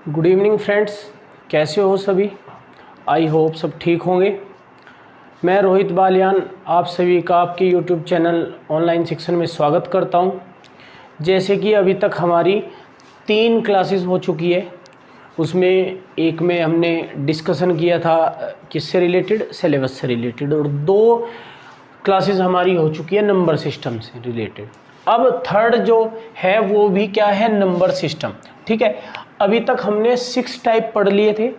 Good evening friends, कैसे हो सभी। आई होप सब ठीक होंगे। मैं रोहित बालियान आप सभी का आपके यूट्यूब चैनल ऑनलाइन सेक्शन में स्वागत करता हूं। जैसे कि अभी तक हमारी 3 क्लासेस हो चुकी है, उसमें एक में हमने डिस्कशन किया था किससे रिलेटेड, सिलेबस से रिलेटेड, और 2 क्लासेस हमारी हो चुकी है नंबर सिस्टम से रिलेटेड। अब थर्ड जो है वो भी क्या है, नंबर सिस्टम। ठीक है, अभी तक हमने 6 टाइप पढ़ लिए थे,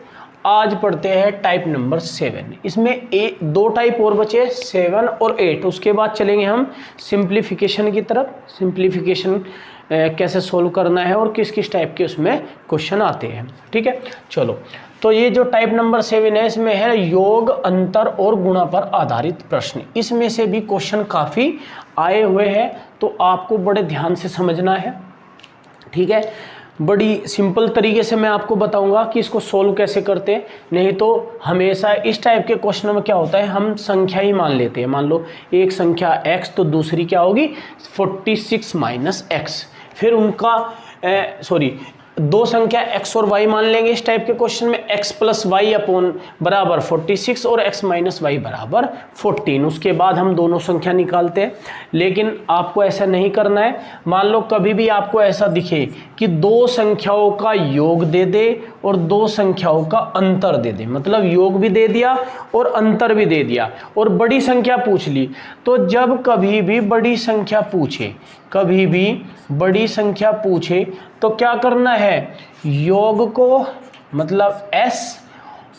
आज पढ़ते हैं टाइप नंबर 7। इसमें 2 टाइप और बचे, 7 और 8। उसके बाद चलेंगे हम सिंप्लीफिकेशन की तरफ। सिंप्लीफिकेशन कैसे सोल्व करना है और किस किस टाइप के उसमें क्वेश्चन आते हैं। ठीक है, चलो। तो ये जो टाइप नंबर 7 है, इसमें है योग, अंतर और गुणा पर आधारित प्रश्न। इसमें से भी क्वेश्चन काफ़ी आए हुए हैं, तो आपको बड़े ध्यान से समझना है। ठीक है, बड़ी सिंपल तरीके से मैं आपको बताऊंगा कि इसको सोल्व कैसे करते हैं। नहीं तो हमेशा इस टाइप के क्वेश्चन में क्या होता है, हम संख्या ही मान लेते हैं। मान लो एक संख्या x तो दूसरी क्या होगी 46 माइनस x, फिर उनका 2 संख्या x और y मान लेंगे। इस टाइप के क्वेश्चन में x प्लस वाई अपॉन बराबर 46 और x माइनस वाई बराबर 14। उसके बाद हम दोनों संख्या निकालते हैं, लेकिन आपको ऐसा नहीं करना है। मान लो कभी भी आपको ऐसा दिखे कि 2 संख्याओं का योग दे दे और 2 संख्याओं का अंतर दे दे, मतलब योग भी दे दिया और अंतर भी दे दिया और बड़ी संख्या पूछ ली, तो जब कभी भी बड़ी संख्या पूछे, कभी भी बड़ी संख्या पूछे तो क्या करना है, योग को मतलब s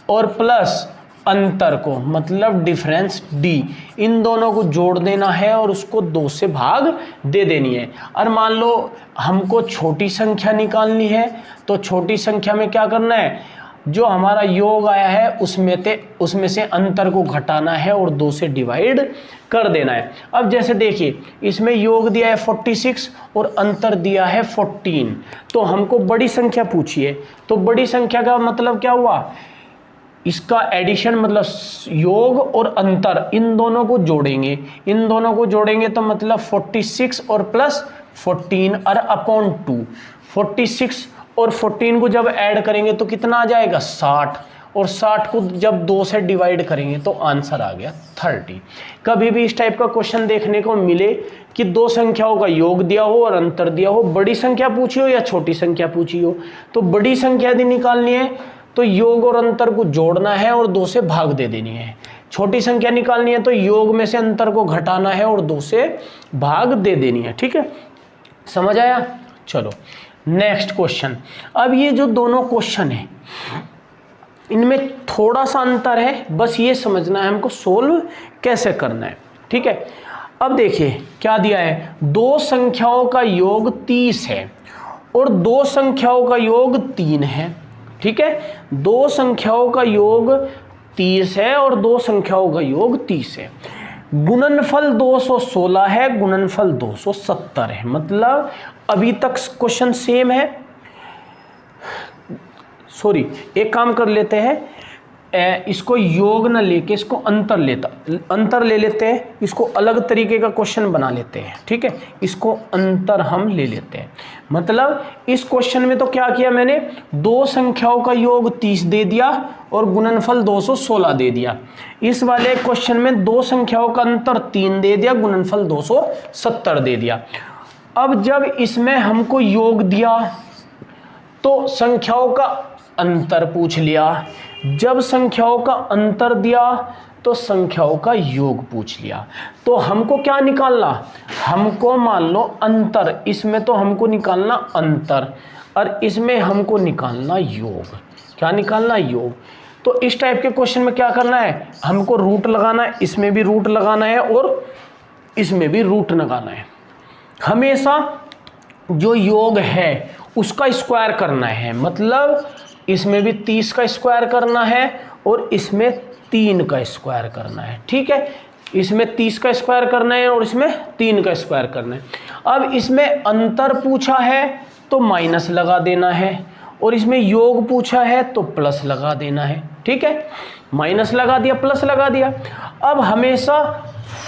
और प्लस अंतर को मतलब डिफरेंस d, इन दोनों को जोड़ देना है और उसको 2 से भाग दे देनी है। और मान लो हमको छोटी संख्या निकालनी है, तो छोटी संख्या में क्या करना है, जो हमारा योग आया है उसमें से अंतर को घटाना है और 2 से डिवाइड कर देना है। अब जैसे देखिए, इसमें योग दिया है 46 और अंतर दिया है 14, तो हमको बड़ी संख्या पूछी है। तो बड़ी संख्या का मतलब क्या हुआ, इसका एडिशन मतलब योग और अंतर इन दोनों को जोड़ेंगे। इन दोनों को जोड़ेंगे तो मतलब 46 और प्लस 14 और अपॉन 2। 46 और 14 को जब ऐड करेंगे तो कितना आ जाएगा 60, और 60 को जब 2 से डिवाइड करेंगे तो आंसर आ गया 30। कभी भी इस टाइप का क्वेश्चन देखने को मिले कि 2 संख्याओं का योग दिया हो और अंतर दिया हो, बड़ी संख्या पूछी हो या छोटी संख्या पूछी हो, तो बड़ी संख्या यदि निकालनी है तो योग और अंतर को जोड़ना है और 2 से भाग दे देनी है। छोटी संख्या निकालनी है तो योग में से अंतर को घटाना है और 2 से भाग दे देनी है। ठीक है, समझ आया। चलो नेक्स्ट क्वेश्चन। अब ये जो दोनों क्वेश्चन है इनमें थोड़ा सा अंतर है, बस ये समझना है हमको सोल्व कैसे करना है। ठीक है, अब देखिए क्या दिया है, 2 संख्याओं का योग 30 है और 2 संख्याओं का योग 3 है। ठीक है, 2 संख्याओं का योग 30 है और 2 संख्याओं का योग 30 है। गुणनफल 216 है, गुणनफल 270 है। मतलब अभी तक क्वेश्चन सेम है। एक काम कर लेते हैं, इसको योग न लेके इसको अंतर ले लेते हैं, इसको अलग तरीके का क्वेश्चन बना लेते हैं। ठीक है, इसको अंतर हम ले लेते हैं। मतलब इस क्वेश्चन में तो क्या किया मैंने, 2 संख्याओं का योग 30 दे दिया और गुणनफल 216 दे दिया। इस वाले क्वेश्चन में 2 संख्याओं का अंतर 3 दे दिया, गुणनफल 270 दे दिया। अब जब इसमें हमको योग दिया तो संख्याओं का अंतर पूछ लिया, जब संख्याओं का अंतर दिया तो संख्याओं का योग पूछ लिया। तो हमको क्या निकालना, हमको मान लो अंतर, इसमें तो हमको निकालना अंतर और इसमें हमको निकालना योग। क्या निकालना, योग। तो इस टाइप के क्वेश्चन में क्या करना है, हमको रूट लगाना है, इसमें भी रूट लगाना है और इसमें भी रूट लगाना है। हमेशा जो योग है उसका स्क्वायर करना है, मतलब इसमें भी 30 का स्क्वायर करना है और इसमें 3 का स्क्वायर करना है। ठीक है, इसमें 30 का स्क्वायर करना है और इसमें 3 का स्क्वायर करना है। अब इसमें अंतर पूछा है तो माइनस लगा देना है और इसमें योग पूछा है तो प्लस लगा देना है। ठीक है, माइनस लगा दिया, प्लस लगा दिया। अब हमेशा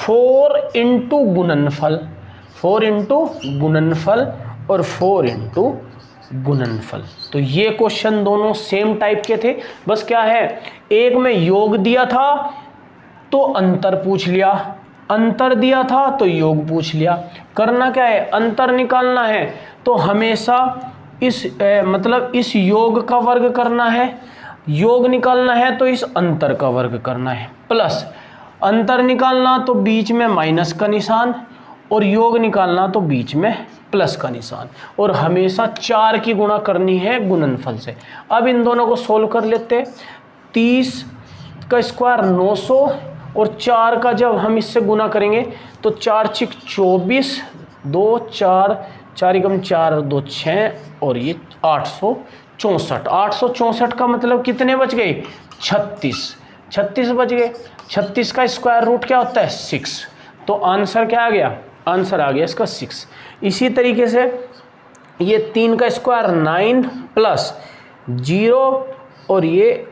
4 इंटू गुणनफल और 4 इंटू गुणनफल। तो ये क्वेश्चन दोनों सेम टाइप के थे, बस क्या है, एक में योग दिया था तो अंतर पूछ लिया, अंतर दिया था तो योग पूछ लिया। करना क्या है, अंतर निकालना है तो हमेशा इस मतलब इस योग का वर्ग करना है, योग निकालना है तो इस अंतर का वर्ग करना है, प्लस अंतर निकालना तो बीच में माइनस का निशान और योग निकालना तो बीच में प्लस का निशान, और हमेशा 4 की गुणा करनी है गुणनफल से। अब इन दोनों को सोल्व कर लेते हैं। 30 का स्क्वायर 900 और 4 का जब हम इससे गुना करेंगे तो 4 छिक 24, 2 4 4 एकम 4 2 6 और ये 864। 864 का मतलब कितने बच गए, 36 बच गए। 36 का स्क्वायर रूट क्या होता है, 6। तो आंसर क्या आ गया, आंसर आ गया इसका 6। इसी तरीके से ये 3 का स्क्वायर 9 प्लस 0 और ये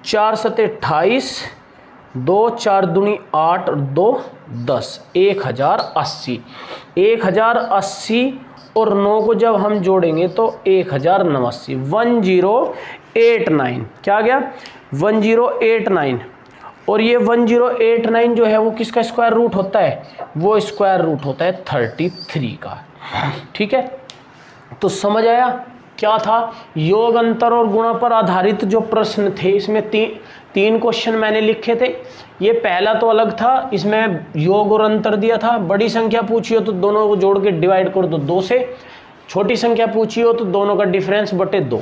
4 7 28, 2 4 दूनी 8 और 2 10, 1080। 1080 और 9 को जब हम जोड़ेंगे तो 1089, 1089 क्या आ गया, 1089। और ये 1089 जो है वो किसका स्क्वायर रूट होता है, वो स्क्वायर रूट होता है 33 का। ठीक है, तो समझ आया क्या था, योग अंतर और गुणा पर आधारित जो प्रश्न थे, इसमें तीन क्वेश्चन मैंने लिखे थे। ये पहला तो अलग था, इसमें योग और अंतर दिया था, बड़ी संख्या पूछी हो तो दोनों को जोड़ के डिवाइड कर दो 2 से, छोटी संख्या पूछी हो तो दोनों का डिफरेंस बटे 2।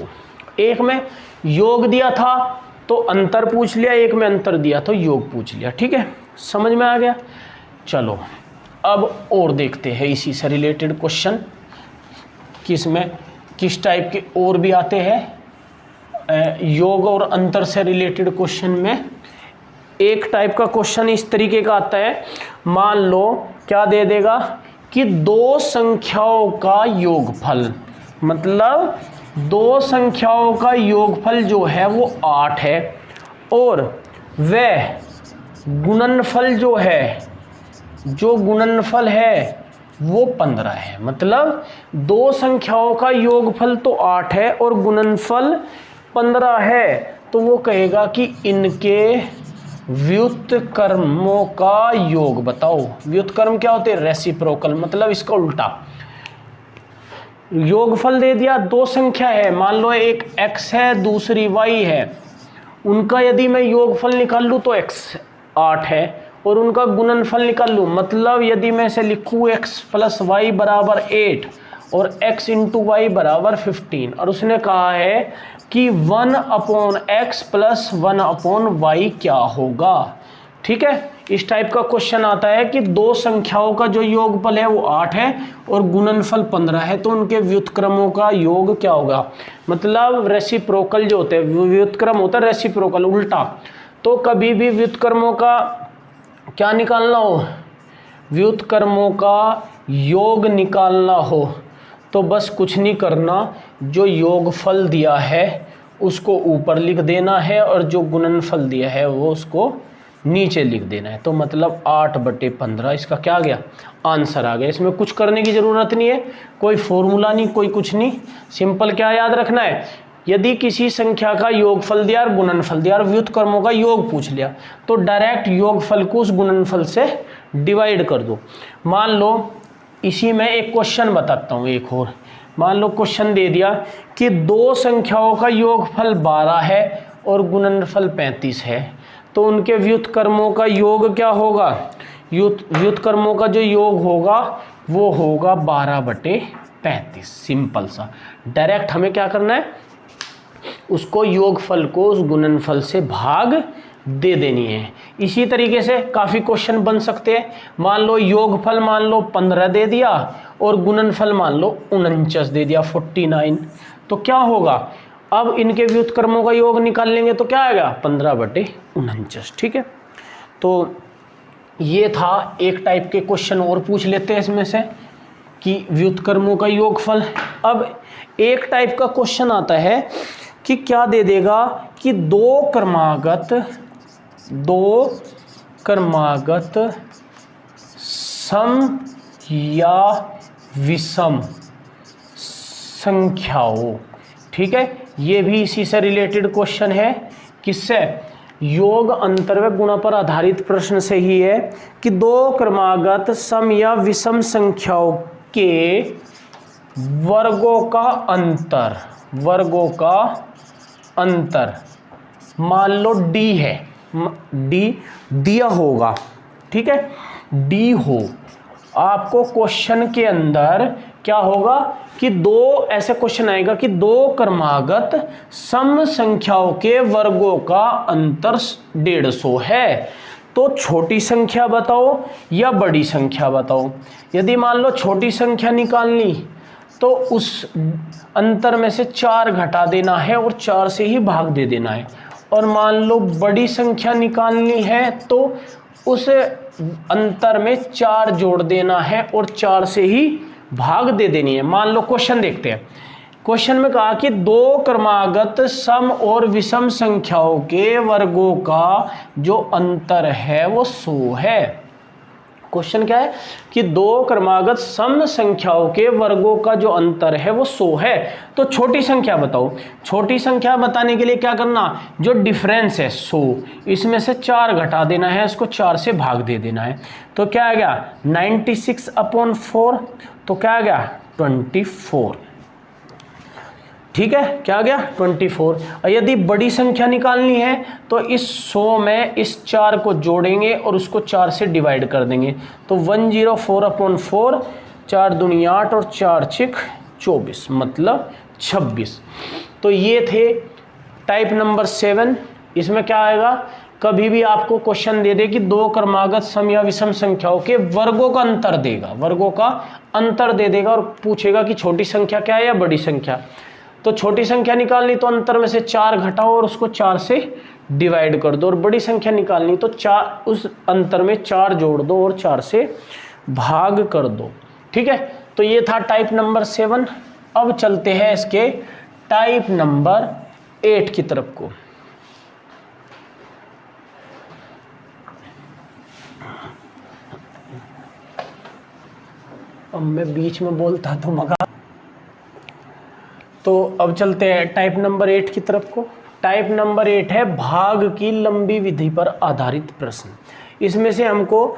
एक में योग दिया था तो अंतर पूछ लिया, एक में अंतर दिया तो योग पूछ लिया। ठीक है, समझ में आ गया। चलो अब और देखते हैं इसी से रिलेटेड क्वेश्चन, किसमें किस टाइप के और भी आते हैं। योग और अंतर से रिलेटेड क्वेश्चन में एक टाइप का क्वेश्चन इस तरीके का आता है, मान लो क्या दे देगा कि 2 संख्याओं का योगफल, मतलब 2 संख्याओं का योगफल जो है वो 8 है और वह गुणनफल जो है, जो गुणनफल है वो 15 है। मतलब 2 संख्याओं का योगफल तो 8 है और गुणनफल 15 है, तो वो कहेगा कि इनके व्युत्क्रमों का योग बताओ। व्युत्क्रम क्या होते हैं, रेसिप्रोकल, मतलब इसका उल्टा। योगफल दे दिया, 2 संख्या है, मान लो एक x है दूसरी y है, उनका यदि मैं योगफल निकाल लूँ तो x 8 है और उनका गुणनफल निकाल लूँ, मतलब यदि मैं इसे लिखूँ x प्लस वाई बराबर 8 और x इंटू वाई बराबर 15, और उसने कहा है कि 1/x प्लस 1/y क्या होगा। ठीक है, इस टाइप का क्वेश्चन आता है कि 2 संख्याओं का जो योगफल है वो 8 है और गुणनफल 15 है, तो उनके व्युत्क्रमों का योग क्या होगा। मतलब रेसिप्रोकल जो होते हैं, व्युत्क्रम होता है रेसिप्रोकल, उल्टा। तो कभी भी व्युत्क्रमों का क्या निकालना हो, व्युत्क्रमों का योग निकालना हो तो बस कुछ नहीं करना, जो योगफल दिया है उसको ऊपर लिख देना है और जो गुणनफल दिया है वो उसको नीचे लिख देना है। तो मतलब 8/15 इसका क्या आ गया, आंसर आ गया। इसमें कुछ करने की ज़रूरत नहीं है, कोई फॉर्मूला नहीं, कोई कुछ नहीं, सिंपल क्या याद रखना है, यदि किसी संख्या का योगफल दिया और गुणनफल दिया और व्युत्क्रमों का योग पूछ लिया तो डायरेक्ट योगफल को उस गुणनफल से डिवाइड कर दो। मान लो इसी में एक क्वेश्चन बताता हूँ एक और, मान लो क्वेश्चन दे दिया कि 2 संख्याओं का योगफल 12 है और गुणनफल 35 है, तो उनके व्युत्क्रमों का योग क्या होगा, व्युत्क्रमों का जो योग होगा वो होगा 12/35। सिंपल सा, डायरेक्ट हमें क्या करना है, उसको योगफल को उस गुणनफल से भाग दे देनी है। इसी तरीके से काफ़ी क्वेश्चन बन सकते हैं, मान लो योगफल मान लो 15 दे दिया और गुणनफल मान लो 49 दे दिया 49, तो क्या होगा, अब इनके व्युत्क्रमों का योग निकाल लेंगे तो क्या आएगा 15/49। ठीक है, तो ये था एक टाइप के क्वेश्चन और पूछ लेते हैं इसमें से कि व्युत्क्रमों का योगफल। अब एक टाइप का क्वेश्चन आता है कि क्या दे देगा कि 2 क्रमागत सम या विषम संख्याओं। ठीक है, ये भी इसी से रिलेटेड क्वेश्चन है। किससे? योग अंतर व गुणा पर आधारित प्रश्न से ही है कि दो क्रमागत सम या विषम संख्याओं के वर्गों का अंतर, वर्गों का अंतर मान लो d है, d दिया होगा, ठीक है, d हो, आपको क्वेश्चन के अंदर क्या होगा कि दो, ऐसे क्वेश्चन आएगा कि दो क्रमागत सम संख्याओं के वर्गों का अंतर 150 है, तो छोटी संख्या बताओ या बड़ी संख्या बताओ। यदि मान लो छोटी संख्या निकालनी तो उस अंतर में से 4 घटा देना है और 4 से ही भाग दे देना है, और मान लो बड़ी संख्या निकालनी है तो उस अंतर में 4 जोड़ देना है और 4 से ही भाग दे देनी है। मान लो क्वेश्चन देखते हैं। क्वेश्चन में कहा कि दो क्रमागत सम और विषम संख्याओं के वर्गों का जो अंतर है वो 100 है। क्वेश्चन क्या है कि दो क्रमागत सम संख्याओं के वर्गों का जो अंतर है वो 100 है, तो छोटी संख्या बताओ। छोटी संख्या बताने के लिए क्या करना, जो डिफरेंस है 100, इसमें से 4 घटा देना है, इसको 4 से भाग दे देना है, तो क्या आ गया 96/4, तो क्या आ गया 24। ठीक है, क्या आ गया 24। और यदि बड़ी संख्या निकालनी है तो इस 100 में इस 4 को जोड़ेंगे और उसको 4 से डिवाइड कर देंगे, तो 104/4, 4 दूनी 8 और 4 6 24, मतलब 26। तो ये थे टाइप नंबर 7। इसमें क्या आएगा, कभी भी आपको क्वेश्चन दे दे कि दो क्रमागत सम या विषम संख्याओं के वर्गों का अंतर देगा, वर्गों का अंतर दे देगा और पूछेगा कि छोटी संख्या क्या है या बड़ी संख्या। तो छोटी संख्या निकालनी तो अंतर में से 4 घटाओ और उसको 4 से डिवाइड कर दो, और बड़ी संख्या निकालनी तो 4 उस अंतर में 4 जोड़ दो और 4 से भाग कर दो। ठीक है, तो ये था टाइप नंबर 7। अब चलते हैं इसके टाइप नंबर 8 की तरफ को। अब मैं बीच में बोलता तो मगा। तो अब चलते हैं टाइप नंबर 8 की तरफ को। टाइप नंबर 8 है भाग की लंबी विधि पर आधारित प्रश्न। इसमें से हमको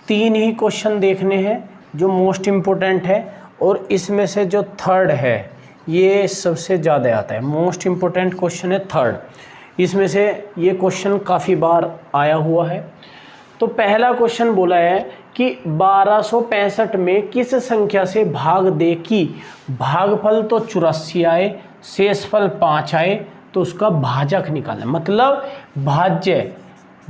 3 ही क्वेश्चन देखने हैं जो मोस्ट इम्पोर्टेंट है, और इसमें से जो थर्ड है ये सबसे ज़्यादा आता है। मोस्ट इम्पोर्टेंट क्वेश्चन है थर्ड, इसमें से ये क्वेश्चन काफ़ी बार आया हुआ है। तो पहला क्वेश्चन बोला है कि 1265 में किस संख्या से भाग दे कि भागफल तो 84 आए, शेषफल 5 आए, तो उसका भाजक निकालना। मतलब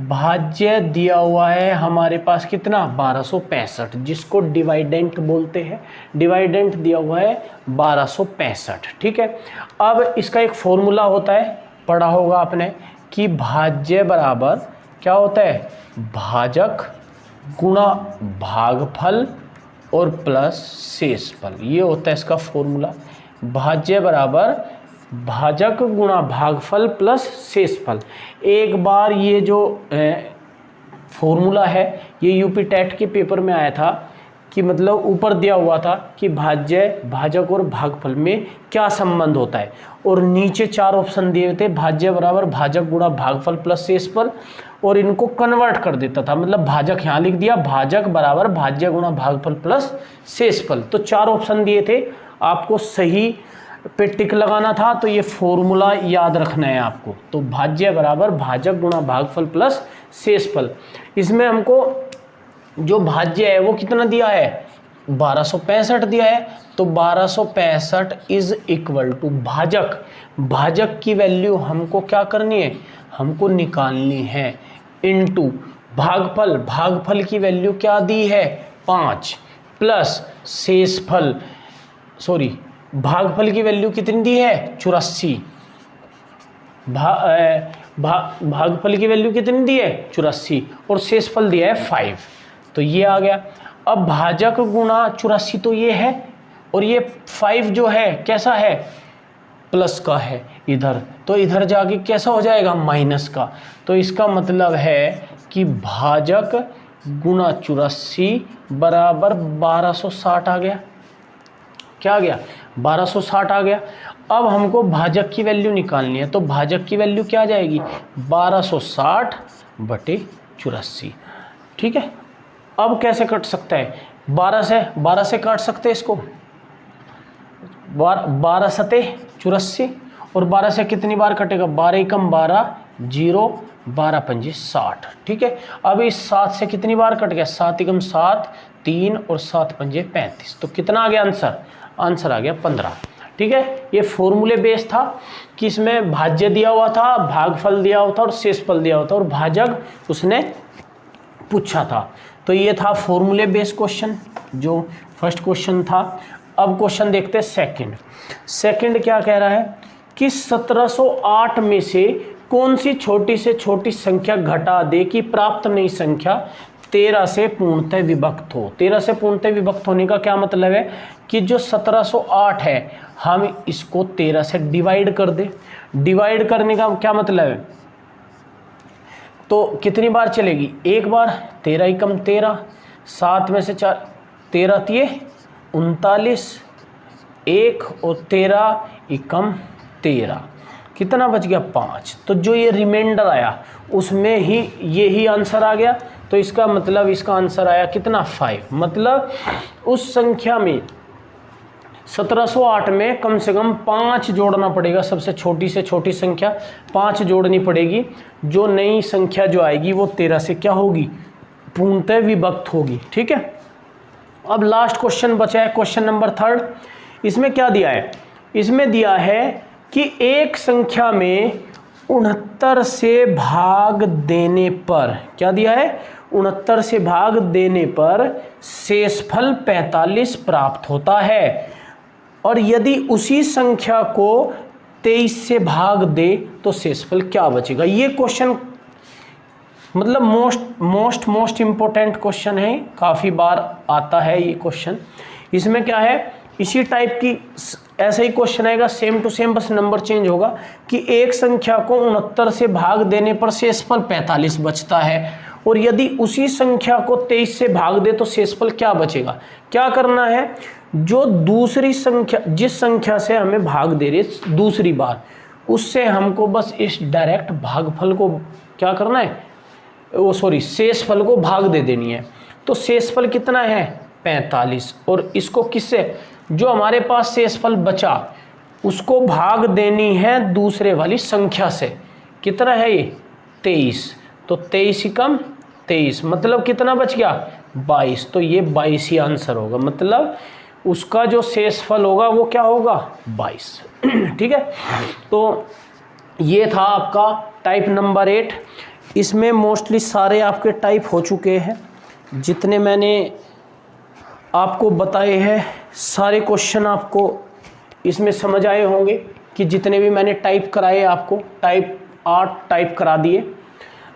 भाज्य दिया हुआ है हमारे पास कितना 1265, जिसको डिवाइडेंट बोलते हैं। डिवाइडेंट दिया हुआ है 1265। ठीक है, अब इसका एक फॉर्मूला होता है, पढ़ा होगा आपने, कि भाज्य बराबर क्या होता है, भाजक गुणा भागफल और प्लस शेषफल। ये होता है इसका फॉर्मूला। भाज्य बराबर भाजक गुणा भागफल प्लस शेषफल। एक बार ये जो फॉर्मूला है ये यूपी टेट के पेपर में आया था कि मतलब ऊपर दिया हुआ था कि भाज्य भाजक और भागफल में क्या संबंध होता है, और नीचे 4 ऑप्शन दिए थे, भाज्य बराबर भाजक गुणा भागफल प्लस शेषफल, और इनको कन्वर्ट कर देता था। मतलब भाजक यहाँ लिख दिया, भाजक बराबर भाज्य गुणा भागफल प्लस शेषफल। तो 4 ऑप्शन दिए थे, आपको सही पे टिक लगाना था, तो ये फॉर्मूला याद रखना है आपको। तो भाज्य बराबर भाजक गुणा भागफल प्लस शेषफल। इसमें हमको जो भाज्य है वो कितना दिया है, 1265 दिया है, तो 1265 इज इक्वल टू भाजक। भाजक की वैल्यू हमको क्या करनी है, हमको निकालनी है, इनटू भागफल। भागफल की वैल्यू क्या दी है 5, प्लस शेषफल, सॉरी भागफल की वैल्यू कितनी दी है 84, भागफल की वैल्यू कितनी दी है 84, और शेषफल दिया है 5। तो ये आ गया। अब भाजक गुणा 84 तो ये है, और ये 5 जो है कैसा है, प्लस का है इधर, तो इधर जाके कैसा हो जाएगा माइनस का। तो इसका मतलब है कि भाजक गुणा 84 बराबर 1260 आ गया। क्या आ गया 1260 आ गया। अब हमको भाजक की वैल्यू निकालनी है, तो भाजक की वैल्यू क्या आ जाएगी 1260 बटे 84। ठीक है, अब कैसे कट सकता है 12 से काट सकते हैं इसको, 12 सते 84 और 12 से कितनी बार कटेगा 12 एकम 12 0 12 पंजे 60। ठीक है, अब इस 7 से कितनी बार कट गया 7 एकम 7 3 और 7 पंजे 35, तो कितना आ गया आंसर आ गया 15। ठीक है, ये फॉर्मूले बेस था कि इसमें भाज्य दिया हुआ था, भागफल दिया हुआ था और शेषफल दिया हुआ था और भाजक उसने पूछा था। तो ये था फॉर्मूले बेस क्वेश्चन जो फर्स्ट क्वेश्चन था। अब क्वेश्चन देखते हैं सेकंड क्या कह रहा है कि 1708 में से कौन सी छोटी से छोटी संख्या घटा दे कि प्राप्त नई संख्या 13 से पूर्णतः विभक्त हो। 13 से पूर्णतः विभक्त होने का क्या मतलब है कि जो 1708 है हम इसको 13 से डिवाइड कर दे। डिवाइड करने का क्या मतलब है, तो कितनी बार चलेगी एक बार, 13 एकम 13 7 में से 4 13 तिये 39 1 और 13 एकम 13 कितना बच गया 5। तो जो ये रिमाइंडर आया उसमें ही यही आंसर आ गया, तो इसका मतलब इसका आंसर आया कितना 5। मतलब उस संख्या में 1708 में कम से कम 5 जोड़ना पड़ेगा, सबसे छोटी से छोटी संख्या 5 जोड़नी पड़ेगी। जो नई संख्या जो आएगी वो 13 से क्या होगी पूर्णतः विभक्त होगी। ठीक है, अब लास्ट क्वेश्चन बचा है क्वेश्चन नंबर 3। इसमें क्या दिया है, इसमें दिया है कि एक संख्या में 69 से भाग देने पर, क्या दिया है 69 से भाग देने पर शेषफल 45 प्राप्त होता है और यदि उसी संख्या को 23 से भाग दे तो शेषफल क्या बचेगा। ये क्वेश्चन मतलब मोस्ट इम्पोर्टेंट क्वेश्चन है, काफ़ी बार आता है ये क्वेश्चन। इसमें क्या है, इसी टाइप की ऐसा ही क्वेश्चन आएगा सेम टू सेम, बस नंबर चेंज होगा कि एक संख्या को 69 से भाग देने पर शेषफल 45 बचता है और यदि उसी संख्या को 23 से भाग दे तो शेषफल क्या बचेगा। क्या करना है, जो दूसरी संख्या जिस संख्या से हमें भाग दे रही दूसरी बार, उससे हमको बस इस डायरेक्ट भागफल को क्या करना है, शेषफल को भाग दे देनी है। तो शेषफल कितना है 45 और इसको किससे, जो हमारे पास शेषफल बचा उसको भाग देनी है दूसरे वाली संख्या से। कितना है ये 23, तो 23 एकम 23 मतलब कितना बच गया 22, तो ये 22 ही आंसर होगा। मतलब उसका जो शेषफल होगा वो क्या होगा 22। ठीक है, तो ये था आपका टाइप नंबर 8। इसमें मोस्टली सारे आपके टाइप हो चुके हैं, जितने मैंने आपको बताए हैं सारे क्वेश्चन आपको इसमें समझ आए होंगे कि जितने भी मैंने टाइप कराए आपको टाइप 8 टाइप करा दिए।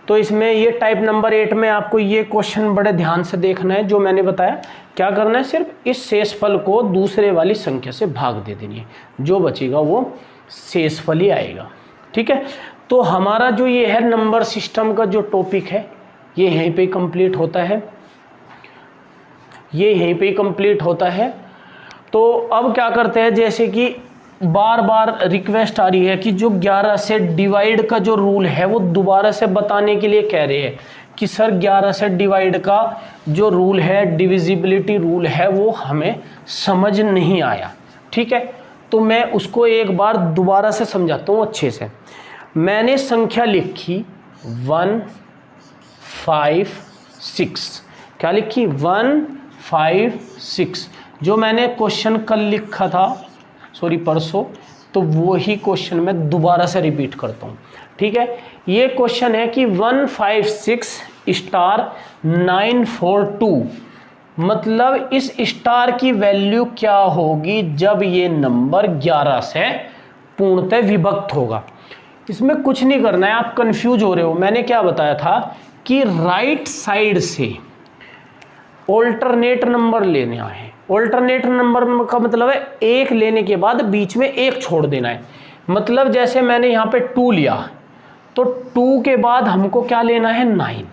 तो इसमें ये टाइप नंबर 8 में आपको ये क्वेश्चन बड़े ध्यान से देखना है जो मैंने बताया। क्या करना है, सिर्फ इस शेषफल को दूसरे वाली संख्या से भाग दे देनी है, जो बचेगा वो शेषफल ही आएगा। ठीक है, तो हमारा जो ये है नंबर सिस्टम का जो टॉपिक है ये यहीं पे कंप्लीट होता है, ये यहीं पे कंप्लीट होता है। तो अब क्या करते हैं, जैसे कि बार बार रिक्वेस्ट आ रही है कि जो 11 से डिवाइड का जो रूल है वो दोबारा से बताने के लिए कह रहे हैं कि सर 11 से डिवाइड का जो रूल है, डिविजिबिलिटी रूल है, वो हमें समझ नहीं आया। ठीक है, तो मैं उसको एक बार दोबारा से समझाता हूँ अच्छे से। मैंने संख्या लिखी 1 5 6, क्या लिखी 1 5 6, जो मैंने क्वेश्चन कल लिखा था परसों, तो वही क्वेश्चन मैं दोबारा से रिपीट करता हूँ। ठीक है, ये क्वेश्चन है कि 156 स्टार 942, मतलब इस स्टार की वैल्यू क्या होगी जब ये नंबर 11 से पूर्णतः विभक्त होगा। इसमें कुछ नहीं करना है, आप कंफ्यूज हो रहे हो। मैंने क्या बताया था कि राइट साइड से ऑल्टरनेट नंबर लेना है। ऑल्टरनेट नंबर का मतलब है एक लेने के बाद बीच में एक छोड़ देना है। मतलब जैसे मैंने यहाँ पे 2 लिया तो 2 के बाद हमको क्या लेना है 9,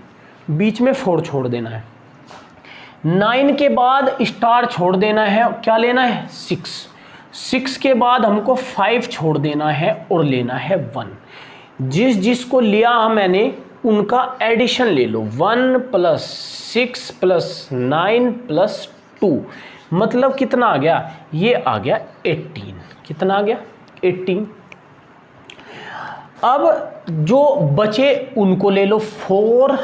बीच में 4 छोड़ देना है। 9 के बाद स्टार छोड़ देना है, क्या लेना है 6, 6 के बाद हमको 5 छोड़ देना है और लेना है 1। जिसको लिया मैंने उनका एडिशन ले लो, 1 + 6 + 9 + 2, मतलब कितना आ गया, ये आ गया 18। कितना आ गया, 18। अब जो बचे उनको ले लो, 4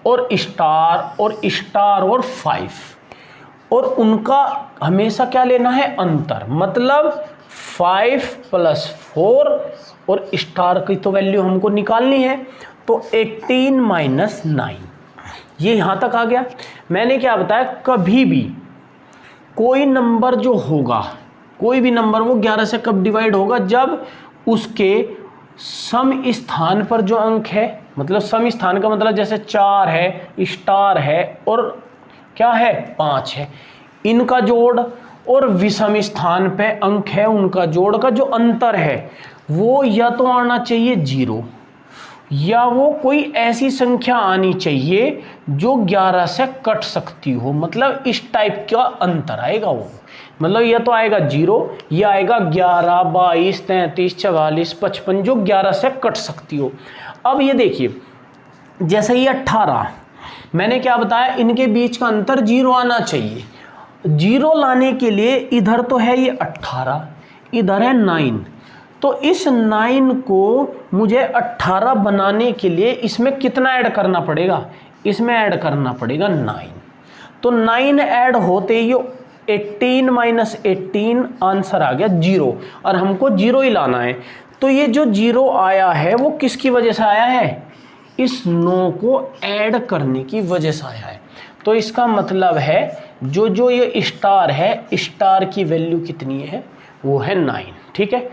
और स्टार और 5, और उनका हमेशा क्या लेना है, अंतर, मतलब 5 + 4 और स्टार की तो वैल्यू हमको निकालनी है, तो 18 - 9, ये यहाँ तक आ गया। मैंने क्या बताया, कभी भी कोई नंबर जो होगा, कोई भी नंबर वो 11 से कब डिवाइड होगा, जब उसके सम स्थान पर जो अंक है, मतलब सम स्थान का मतलब जैसे 4 है, स्टार है और क्या है 5 है, इनका जोड़, और विषम स्थान पे अंक है उनका जोड़ का जो अंतर है वो या तो आना चाहिए 0, या वो कोई ऐसी संख्या आनी चाहिए जो 11 से कट सकती हो, मतलब इस टाइप का अंतर आएगा वो, मतलब या तो आएगा 0 या आएगा 11, 22, 33, 44, 55 जो 11 से कट सकती हो। अब ये देखिए, जैसे ये 18, मैंने क्या बताया, इनके बीच का अंतर 0 आना चाहिए। 0 लाने के लिए इधर तो है ये 18, इधर है 9, तो इस 9 को मुझे 18 बनाने के लिए इसमें कितना ऐड करना पड़ेगा, इसमें ऐड करना पड़ेगा 9, तो 9 ऐड होते ही 18 - 18 आंसर आ गया 0, और हमको 0 ही लाना है। तो ये जो 0 आया है वो किसकी वजह से आया है, इस 9 को ऐड करने की वजह से आया है। तो इसका मतलब है जो ये स्टार है, स्टार की वैल्यू कितनी है, वो है 9। ठीक है,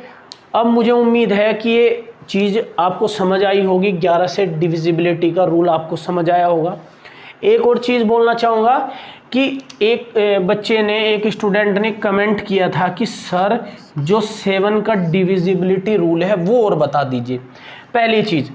अब मुझे उम्मीद है कि ये चीज़ आपको समझ आई होगी, 11 से डिविजिबिलिटी का रूल आपको समझ आया होगा। एक और चीज़ बोलना चाहूँगा कि एक बच्चे ने, एक स्टूडेंट ने कमेंट किया था कि सर जो 7 का डिविजिबिलिटी रूल है वो और बता दीजिए। पहली चीज़,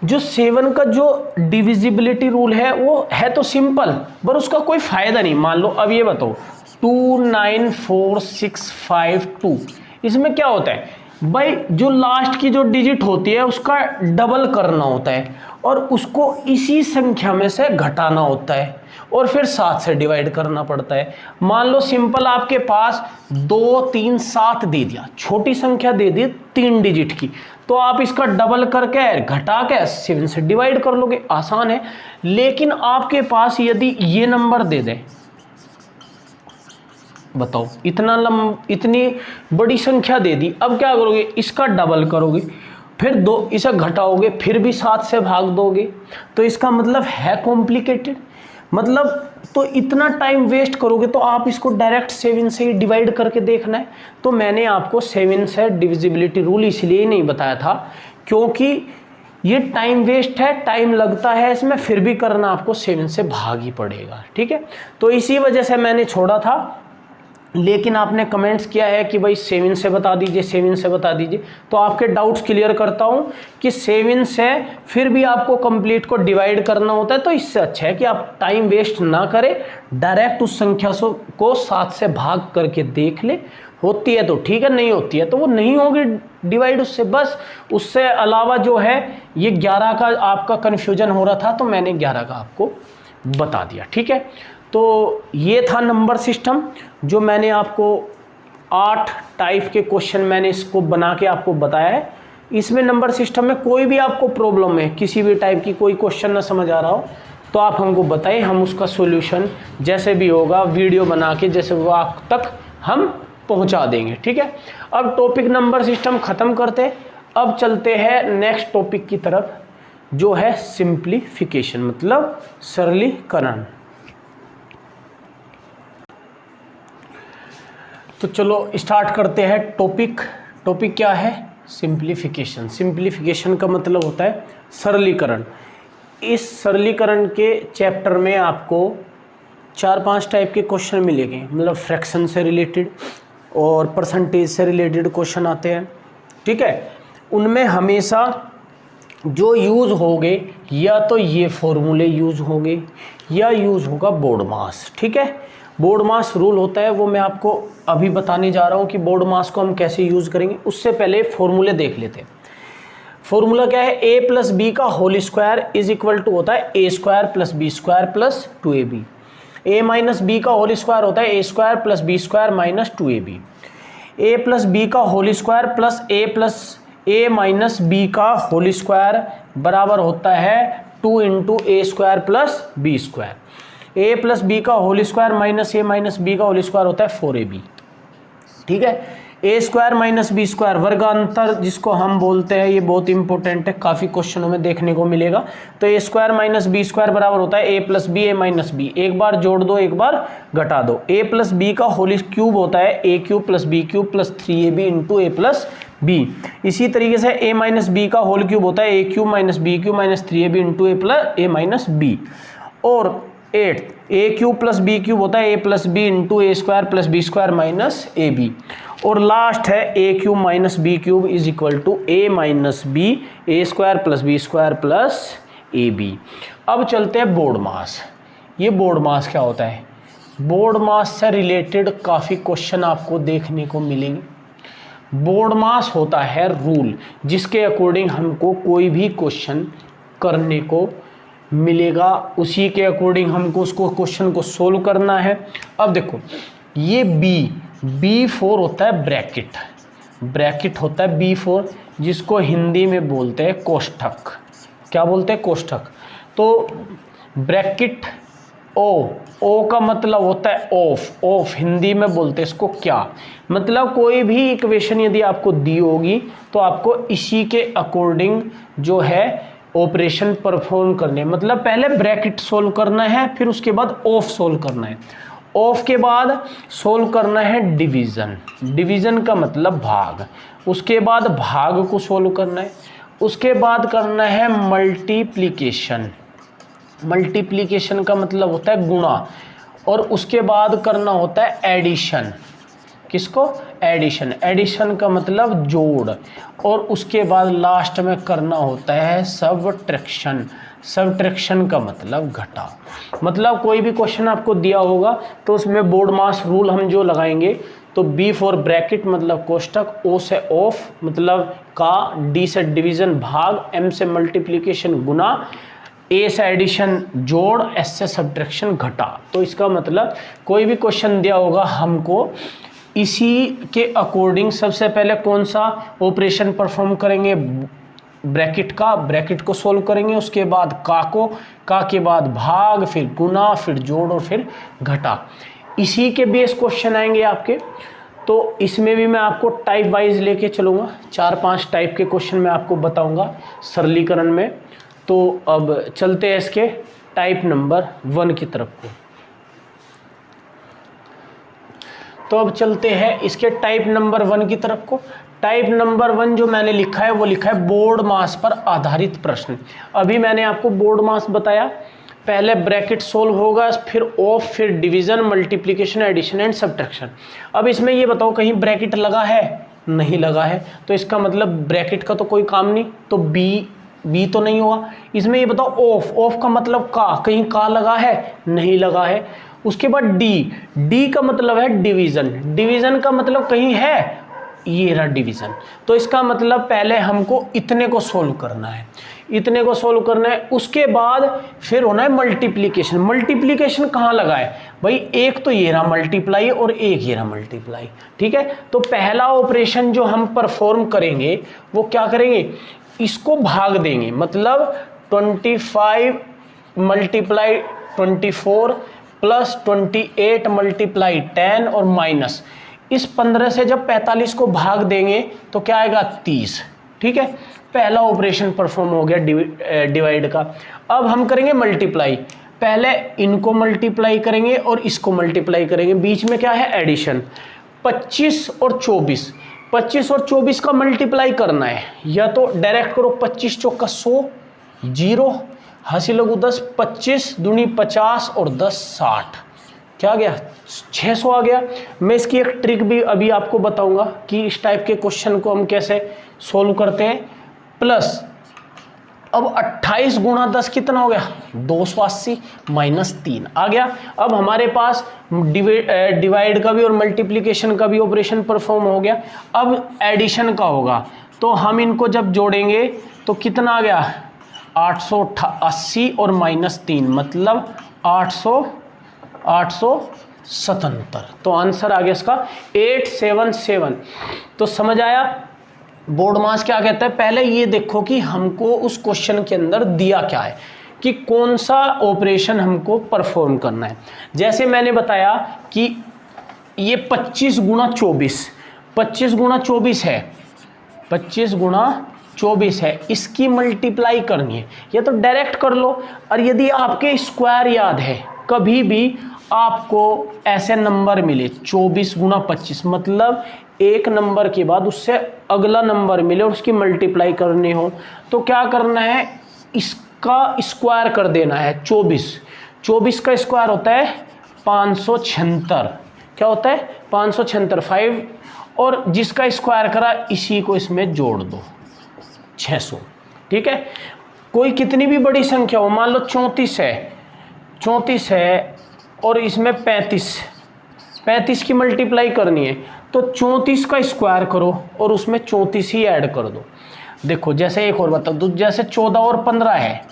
जो 7 का जो डिविजिबिलिटी रूल है वो है तो सिंपल, पर उसका कोई फ़ायदा नहीं। मान लो अब ये बताओ 2, 9, 4, 6, 5, 2, इसमें क्या होता है भाई, जो लास्ट की जो डिजिट होती है उसका डबल करना होता है और उसको इसी संख्या में से घटाना होता है और फिर 7 से डिवाइड करना पड़ता है। मान लो सिंपल आपके पास 2, 3, 7 दे दिया, छोटी संख्या दे दी 3 डिजिट की, तो आप इसका डबल करके घटा के 7 से डिवाइड कर लोगे, आसान है। लेकिन आपके पास यदि ये नंबर दे दे, बताओ इतनी बड़ी संख्या दे दी, अब क्या करोगे, इसका डबल करोगे, फिर 2 इसे घटाओगे, फिर भी 7 से भाग दोगे, तो इसका मतलब है कॉम्प्लिकेटेड, मतलब तो इतना टाइम वेस्ट करोगे, तो आप इसको डायरेक्ट 7 से ही डिवाइड करके देखना है। तो मैंने आपको 7 से डिविजिबिलिटी रूल इसलिए नहीं बताया था क्योंकि ये टाइम वेस्ट है, टाइम लगता है इसमें, फिर भी करना आपको 7 से भाग ही पड़ेगा। ठीक है, तो इसी वजह से मैंने छोड़ा था, लेकिन आपने कमेंट्स किया है कि भाई 7 से बता दीजिए, 7 से बता दीजिए, तो आपके डाउट्स क्लियर करता हूँ कि 7 से फिर भी आपको कंप्लीट को डिवाइड करना होता है। तो इससे अच्छा है कि आप टाइम वेस्ट ना करें, डायरेक्ट उस संख्या को 7 से भाग करके देख ले, होती है तो ठीक है, नहीं होती है तो वो नहीं होगी डिवाइड उससे, बस। उससे अलावा जो है ये 11 का आपका कन्फ्यूजन हो रहा था, तो मैंने 11 का आपको बता दिया। ठीक है, तो ये था नंबर सिस्टम जो मैंने आपको 8 टाइप के क्वेश्चन मैंने इसको बना के आपको बताया है। इसमें नंबर सिस्टम में कोई भी आपको प्रॉब्लम है, किसी भी टाइप की कोई क्वेश्चन ना समझ आ रहा हो, तो आप हमको बताएं, हम उसका सॉल्यूशन जैसे भी होगा वीडियो बना के जैसे वो आप तक हम पहुंचा देंगे। ठीक है, अब टॉपिक नंबर सिस्टम ख़त्म करते, अब चलते हैं नेक्स्ट टॉपिक की तरफ जो है सिंप्लीफिकेशन, मतलब सरलीकरण। तो चलो स्टार्ट करते हैं। टॉपिक क्या है, सिंप्लीफिकेशन। सिंप्लीफिकेशन का मतलब होता है सरलीकरण। इस सरलीकरण के चैप्टर में आपको 4-5 टाइप के क्वेश्चन मिलेंगे, मतलब फ्रैक्शन से रिलेटेड और परसेंटेज से रिलेटेड क्वेश्चन आते हैं। ठीक है, उनमें हमेशा जो यूज़ होंगे या तो ये फॉर्मूले यूज़ होंगे या यूज़ होगा बोर्ड मास। ठीक है, बोर्ड मास रूल होता है वो मैं आपको अभी बताने जा रहा हूँ कि बोर्ड मास को हम कैसे यूज़ करेंगे। उससे पहले फॉर्मूले देख लेते हैं। फॉर्मूला क्या है, a प्लस बी का whole square is equal to होता है a square plus B square plus 2ab। a minus B का होल स्क्वायर होता है a square plus B square minus 2ab। a plus B का whole square plus a minus B का whole square बराबर होता है 2 into A square plus B square. a plus B का whole square minus a minus B का whole square होता है 4ab। ठीक है, A square minus B square वर्गांतर जिसको हम बोलते हैं, ये बहुत इंपॉर्टेंट है, काफ़ी क्वेश्चनों में देखने को मिलेगा। तो A square minus B square बराबर होता है A plus B A minus B, एक बार जोड़ दो एक बार घटा दो। ए प्लस बी का होल क्यूब होता है A cube plus B cube plus 3ab into A plus B. इसी तरीके से ए माइनस बी का होल क्यूब होता है A cube minus B cube minus 3ab into A minus B. और 8 ए क्यूब प्लस बी क्यूब होता है A plus B into A square plus B square minus A B. और last है A cube minus B cube is equal to A minus B A square plus B square plus A B. अब चलते हैं board मास। ये board मास क्या होता है, board मास से रिलेटेड काफ़ी क्वेश्चन आपको देखने को मिलेंगे। बोर्ड मास होता है रूल जिसके अकॉर्डिंग हमको कोई भी क्वेश्चन करने को मिलेगा, उसी के अकॉर्डिंग हमको उसको क्वेश्चन को सोल्व करना है। अब देखो ये B4 होता है ब्रैकेट होता है B4, जिसको हिंदी में बोलते हैं कोष्ठक। क्या बोलते हैं, कोष्ठक। तो ब्रैकेट ओ का मतलब होता है ऑफ हिंदी में बोलते हैं इसको क्या, मतलब कोई भी इक्वेशन यदि आपको दी होगी तो आपको इसी के अकॉर्डिंग जो है ऑपरेशन परफॉर्म करने, मतलब पहले ब्रैकेट सोल्व करना है, फिर उसके बाद ऑफ सोल्व करना है, ऑफ के बाद सोल्व करना है डिवीज़न का मतलब भाग, उसके बाद भाग को सोल्व करना है, उसके बाद करना है मल्टीप्लिकेशन का मतलब होता है गुणा, और उसके बाद करना होता है एडिशन। किसको, एडिशन का मतलब जोड़, और उसके बाद लास्ट में करना होता है सब्ट्रैक्शन का मतलब घटा। मतलब कोई भी क्वेश्चन आपको दिया होगा तो उसमें बोर्ड मास रूल हम जो लगाएंगे तो B4 ब्रैकेट मतलब कोष्ठक, O से ऑफ मतलब का, D से डिवीज़न भाग, M से मल्टीप्लिकेशन गुना, A से एडिशन जोड़, S से सब्ट्रैक्शन घटा। तो इसका मतलब कोई भी क्वेश्चन दिया होगा हमको इसी के अकॉर्डिंग सबसे पहले कौन सा ऑपरेशन परफॉर्म करेंगे, ब्रैकेट को सोल्व करेंगे, उसके बाद का के बाद भाग, फिर गुना, फिर जोड़ और फिर घटा। इसी के बेस क्वेश्चन आएंगे आपके। तो इसमें भी मैं आपको टाइप वाइज लेके चलूँगा, 4-5 टाइप के क्वेश्चन मैं आपको बताऊँगा सरलीकरण में। तो अब चलते हैं इसके टाइप नंबर 1 की तरफ को। तो अब चलते हैं इसके टाइप नंबर 1 की तरफ को। टाइप नंबर 1 जो मैंने लिखा है वो लिखा है बोर्ड मास पर आधारित प्रश्न। अभी मैंने आपको बोर्ड मास बताया, पहले ब्रैकेट सोल्व होगा, फिर ऑफ, फिर division, multiplication, addition and subtraction. अब इसमें ये बताओ कहीं ब्रैकेट लगा है, नहीं लगा है, तो इसका मतलब ब्रैकेट का तो कोई काम नहीं, तो बी तो नहीं होगा। इसमें ये बताओ ऑफ का मतलब का, कहीं का लगा है, नहीं लगा है। उसके बाद डी का मतलब है डिवीज़न का मतलब कहीं है, ये रहा डिवीज़न। तो इसका मतलब पहले हमको इतने को सोल्व करना है, उसके बाद फिर होना है मल्टीप्लिकेशन कहाँ लगा है भाई, एक तो ये रहा मल्टीप्लाई और एक ये रहा मल्टीप्लाई। ठीक है, तो पहला ऑपरेशन जो हम परफॉर्म करेंगे वो क्या करेंगे, इसको भाग देंगे, मतलब 25 मल्टीप्लाई 24 प्लस 28 मल्टीप्लाई 10 और माइनस इस 15 से जब 45 को भाग देंगे तो क्या आएगा 30। ठीक है, पहला ऑपरेशन परफॉर्म हो गया डिवाइड का। अब हम करेंगे मल्टीप्लाई, पहले इनको मल्टीप्लाई करेंगे और इसको मल्टीप्लाई करेंगे, बीच में क्या है एडिशन। 25 और 24 का मल्टीप्लाई करना है, या तो डायरेक्ट करो 25 चौका 100 0 हासिल लघु 10, 25 दूनी 50 और 10 60, क्या आ गया 600 आ गया। मैं इसकी एक ट्रिक भी अभी आपको बताऊंगा कि इस टाइप के क्वेश्चन को हम कैसे सोल्व करते हैं। प्लस अब 28 गुणा 10 कितना हो गया 280 माइनस 3 आ गया। अब हमारे पास डिवाइड का भी और मल्टीप्लिकेशन का भी ऑपरेशन परफॉर्म हो गया। अब एडिशन का होगा, तो हम इनको जब जोड़ेंगे तो कितना आ गया 880 और माइनस 3 मतलब 877। तो आंसर आ गया इसका 877। तो समझ आया बोर्ड मास क्या कहता है। पहले ये देखो कि हमको उस क्वेश्चन के अंदर दिया क्या है कि कौन सा ऑपरेशन हमको परफॉर्म करना है। जैसे मैंने बताया कि ये 25 गुणा 24 है, 25 गुणा 24 है, इसकी मल्टीप्लाई करनी है। ये तो डायरेक्ट कर लो। और यदि आपके स्क्वायर याद है, कभी भी आपको ऐसे नंबर मिले 24 गुणा 25 मतलब एक नंबर के बाद उससे अगला नंबर मिले और उसकी मल्टीप्लाई करनी हो, तो क्या करना है, इसका स्क्वायर कर देना है। 24 का स्क्वायर होता है 576। क्या होता है 576 5, और जिसका स्क्वायर करा इसी को इसमें जोड़ दो 600। ठीक है, कोई कितनी भी बड़ी संख्या हो, मान लो 34 है और इसमें 35 की मल्टीप्लाई करनी है, तो 34 का स्क्वायर करो और उसमें 34 ही ऐड कर दो। देखो जैसे एक और बता दो, जैसे 14 और 15 है,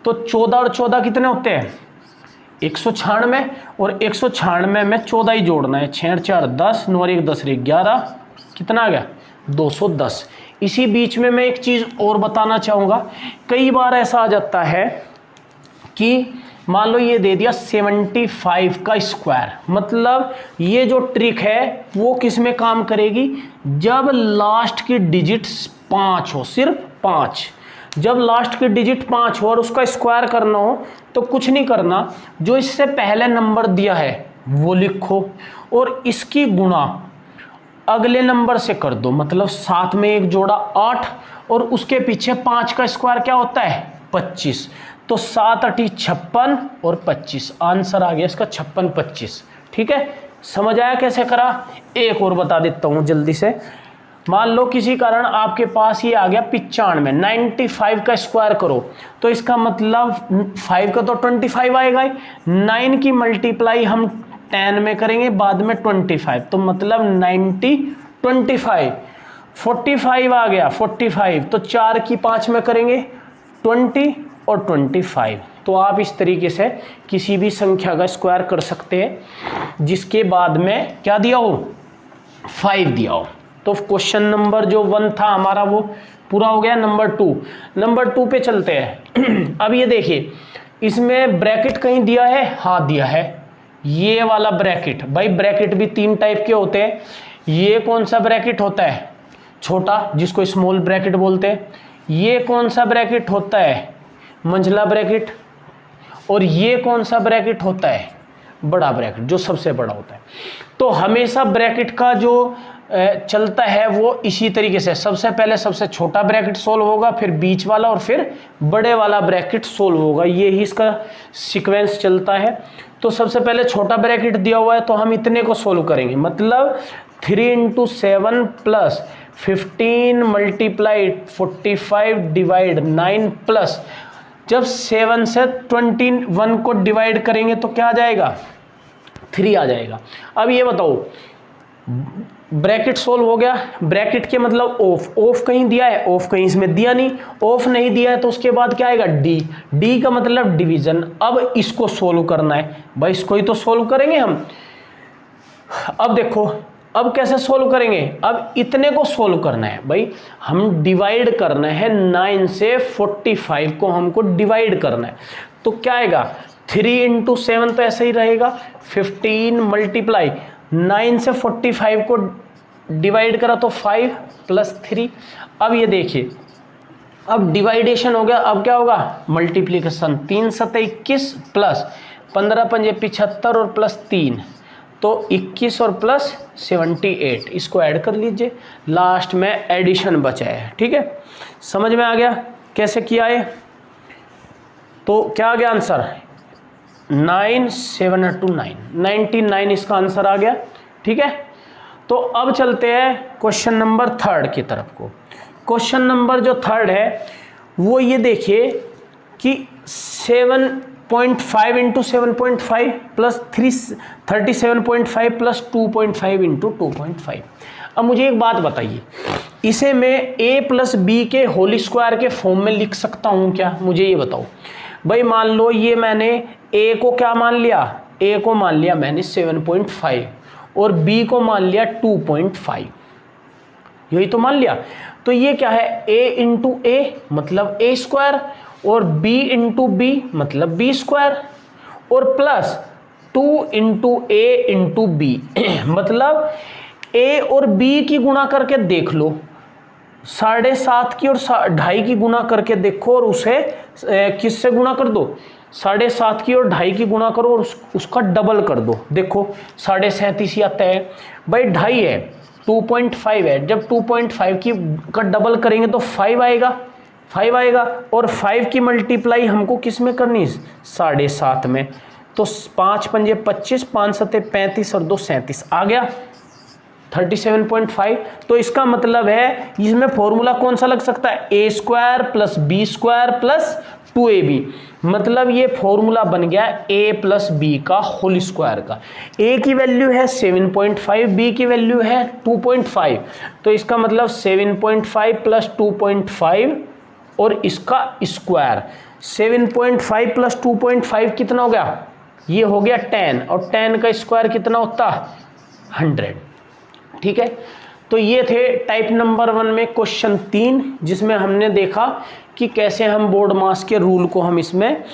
तो 14 और 14 कितने होते हैं 196, और 196 में 14 ही जोड़ना है। 6 4 10, 9 1 10 11, कितना आ गया 210। इसी बीच में मैं एक चीज़ और बताना चाहूँगा। कई बार ऐसा आ जाता है कि मान लो ये दे दिया 75 का स्क्वायर, मतलब ये जो ट्रिक है वो किस में काम करेगी, जब लास्ट की डिजिट 5 हो, सिर्फ 5। जब लास्ट की डिजिट 5 हो और उसका स्क्वायर करना हो तो कुछ नहीं करना, जो इससे पहले नंबर दिया है वो लिखो और इसकी गुणा अगले नंबर से कर दो, मतलब 7 में 1 जोड़ा 8 और उसके पीछे 5 का स्क्वायर क्या होता है 25, तो 7 8 56 और 25, आंसर आ गया इसका 56 25। ठीक है, समझ आया कैसे करा। एक और बता देता हूँ जल्दी से। मान लो किसी कारण आपके पास ये आ गया 95, 95 का स्क्वायर करो तो इसका मतलब 5 का तो 25 आएगा ही, 9 की मल्टीप्लाई हम 10 में करेंगे, बाद में 25, तो मतलब 90 25, 45 आ गया 45, तो 4 की 5 में करेंगे 20 और 25। तो आप इस तरीके से किसी भी संख्या का स्क्वायर कर सकते हैं जिसके बाद में क्या दिया हो 5 दिया हो। तो क्वेश्चन नंबर जो 1 था हमारा वो पूरा हो गया। नंबर 2 पे चलते हैं। अब ये देखिए इसमें ब्रैकेट कहीं दिया है, हाँ दिया है, ये वाला ब्रैकेट। भाई ब्रैकेट भी 3 टाइप के होते हैं। ये कौन सा ब्रैकेट होता है छोटा, जिसको स्मॉल ब्रैकेट बोलते हैं। ये कौन सा ब्रैकेट होता है मंझला ब्रैकेट, और ये कौन सा ब्रैकेट होता है बड़ा ब्रैकेट, जो सबसे बड़ा होता है। तो हमेशा ब्रैकेट का जो चलता है वो इसी तरीके से, सबसे पहले सबसे छोटा ब्रैकेट सोल्व होगा, फिर बीच वाला और फिर बड़े वाला ब्रैकेट सोल्व होगा, ये ही इसका सीक्वेंस चलता है। तो सबसे पहले छोटा ब्रैकेट दिया हुआ है तो हम इतने को सोल्व करेंगे, मतलब 3 × 7 प्लस 15 मल्टीप्लाई 45 डिवाइड 9 प्लस, जब 7 से 21 को डिवाइड करेंगे तो क्या आ जाएगा 3 आ जाएगा। अब ये बताओ ब्रैकेट सोल्व हो गया, ब्रैकेट के मतलब ऑफ कहीं दिया है, ऑफ कहीं इसमें दिया नहीं, ऑफ नहीं दिया है तो उसके बाद क्या आएगा डी का मतलब डिवीजन। अब इसको सोल्व करना है, भाई इसको ही तो सोल्व करेंगे हम। अब देखो अब कैसे सोल्व करेंगे, अब इतने को सोल्व करना है भाई, हम डिवाइड करना है 9 से 45 को हमको डिवाइड करना है, तो क्या आएगा 3 × 7 तो ऐसे ही रहेगा, 15 मल्टीप्लाई 9 से 45 को डिवाइड करा तो 5 + 3। अब ये देखिए अब डिवाइडेशन हो गया, अब क्या होगा मल्टीप्लिकेशन, 3 × 7 21 प्लस 15 × 5 75 और प्लस 3 तो 21 और प्लस 78, इसको ऐड कर लीजिए, लास्ट में एडिशन बचा है। ठीक है, समझ में आ गया कैसे किया है। तो क्या आ गया आंसर 9729, 99 इसका आंसर आ गया। ठीक है, तो अब चलते हैं क्वेश्चन नंबर 3 की तरफ को। क्वेश्चन नंबर जो 3 है वो ये देखिए कि 7.5 इंटू 7.5 प्लस 37.5 प्लस 2.5 इंटू 2.5। अब मुझे एक बात बताइए, इसे मैं a प्लस बी के होल स्क्वायर के फॉर्म में लिख सकता हूँ क्या? मुझे ये बताओ भाई। मान लो ये मैंने a को क्या मान लिया, a को मान लिया मैंने 7.5 और b को मान लिया 2.5, यही तो मान लिया। तो ये क्या है, a इंटू ए मतलब a स्क्वायर और b इंटू बी मतलब b स्क्वायर और प्लस 2 इंटू ए इंटू बी मतलब a और b की गुणा करके देख लो, 7.5 की और 2.5 की गुणा करके देखो और उसे किससे गुणा कर दो, 7.5 की और 2.5 की गुणा करो और उसका डबल कर दो। देखो 37.5 आता है भाई, 2.5 है 2.5 है, जब 2.5 की का डबल करेंगे तो 5 आएगा, 5 आएगा और 5 की मल्टीप्लाई हमको किस में करनी है, 7.5 में। तो 5 पंजे 25, 5 सते 35 और 2 37 आ गया 37.5। तो इसका मतलब है इसमें फॉर्मूला कौन सा लग सकता है, A square plus B square plus 2ab, मतलब ये फॉर्मूला बन गया a प्लस बी का होल स्क्वायर का। a की वैल्यू है 7.5, b की वैल्यू है 2.5, तो इसका मतलब 7.5 प्लस 2.5 और इसका स्क्वायर 7.5 प्लस 2.5 कितना हो गया, ये हो गया 10 और 10 का स्क्वायर कितना होता, 100। ठीक है, तो ये थे टाइप नंबर 1 में क्वेश्चन 3, जिसमें हमने देखा कि कैसे हम बोर्ड मास के रूल को हम इसमें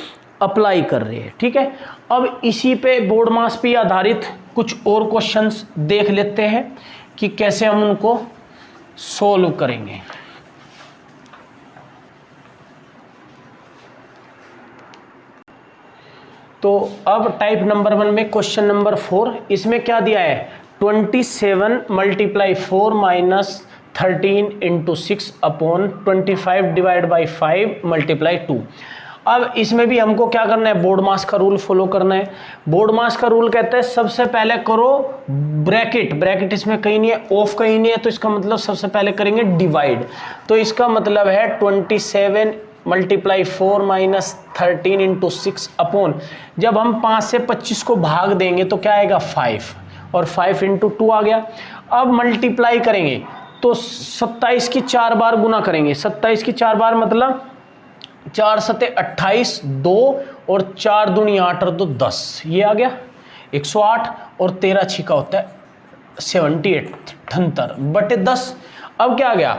अप्लाई कर रहे हैं। ठीक है, अब इसी पे बोर्ड मास पे आधारित कुछ और क्वेश्चंस देख लेते हैं कि कैसे हम उनको सोल्व करेंगे। तो अब टाइप नंबर 1 में क्वेश्चन नंबर 4, इसमें क्या दिया है, 27 multiply 4 minus 13 into 6 upon 25 divide by 5 multiply 2। अब इसमें भी हमको क्या करना है, बोर्ड मास का रूल फॉलो करना है। बोर्ड मास का रूल कहता है सबसे पहले करो ब्रैकेट, ब्रैकेट इसमें कहीं नहीं है, ऑफ कहीं नहीं है, तो इसका मतलब सबसे पहले करेंगे डिवाइड। तो इसका मतलब है 27 मल्टीप्लाई 4 माइनस 13 इंटू 6 अपॉन, जब हम 5 से 25 को भाग देंगे तो क्या आएगा 5 और 5 इंटू 2 आ गया। अब मल्टीप्लाई करेंगे तो 27 की 4 बार गुना करेंगे, 27 की 4 बार मतलब 4 सते 28, 2 और 4 दूनी 8 और 2 10, ये आ गया 108 और 13 छिका होता है 78, 78 बटे 10। अब क्या आ गया,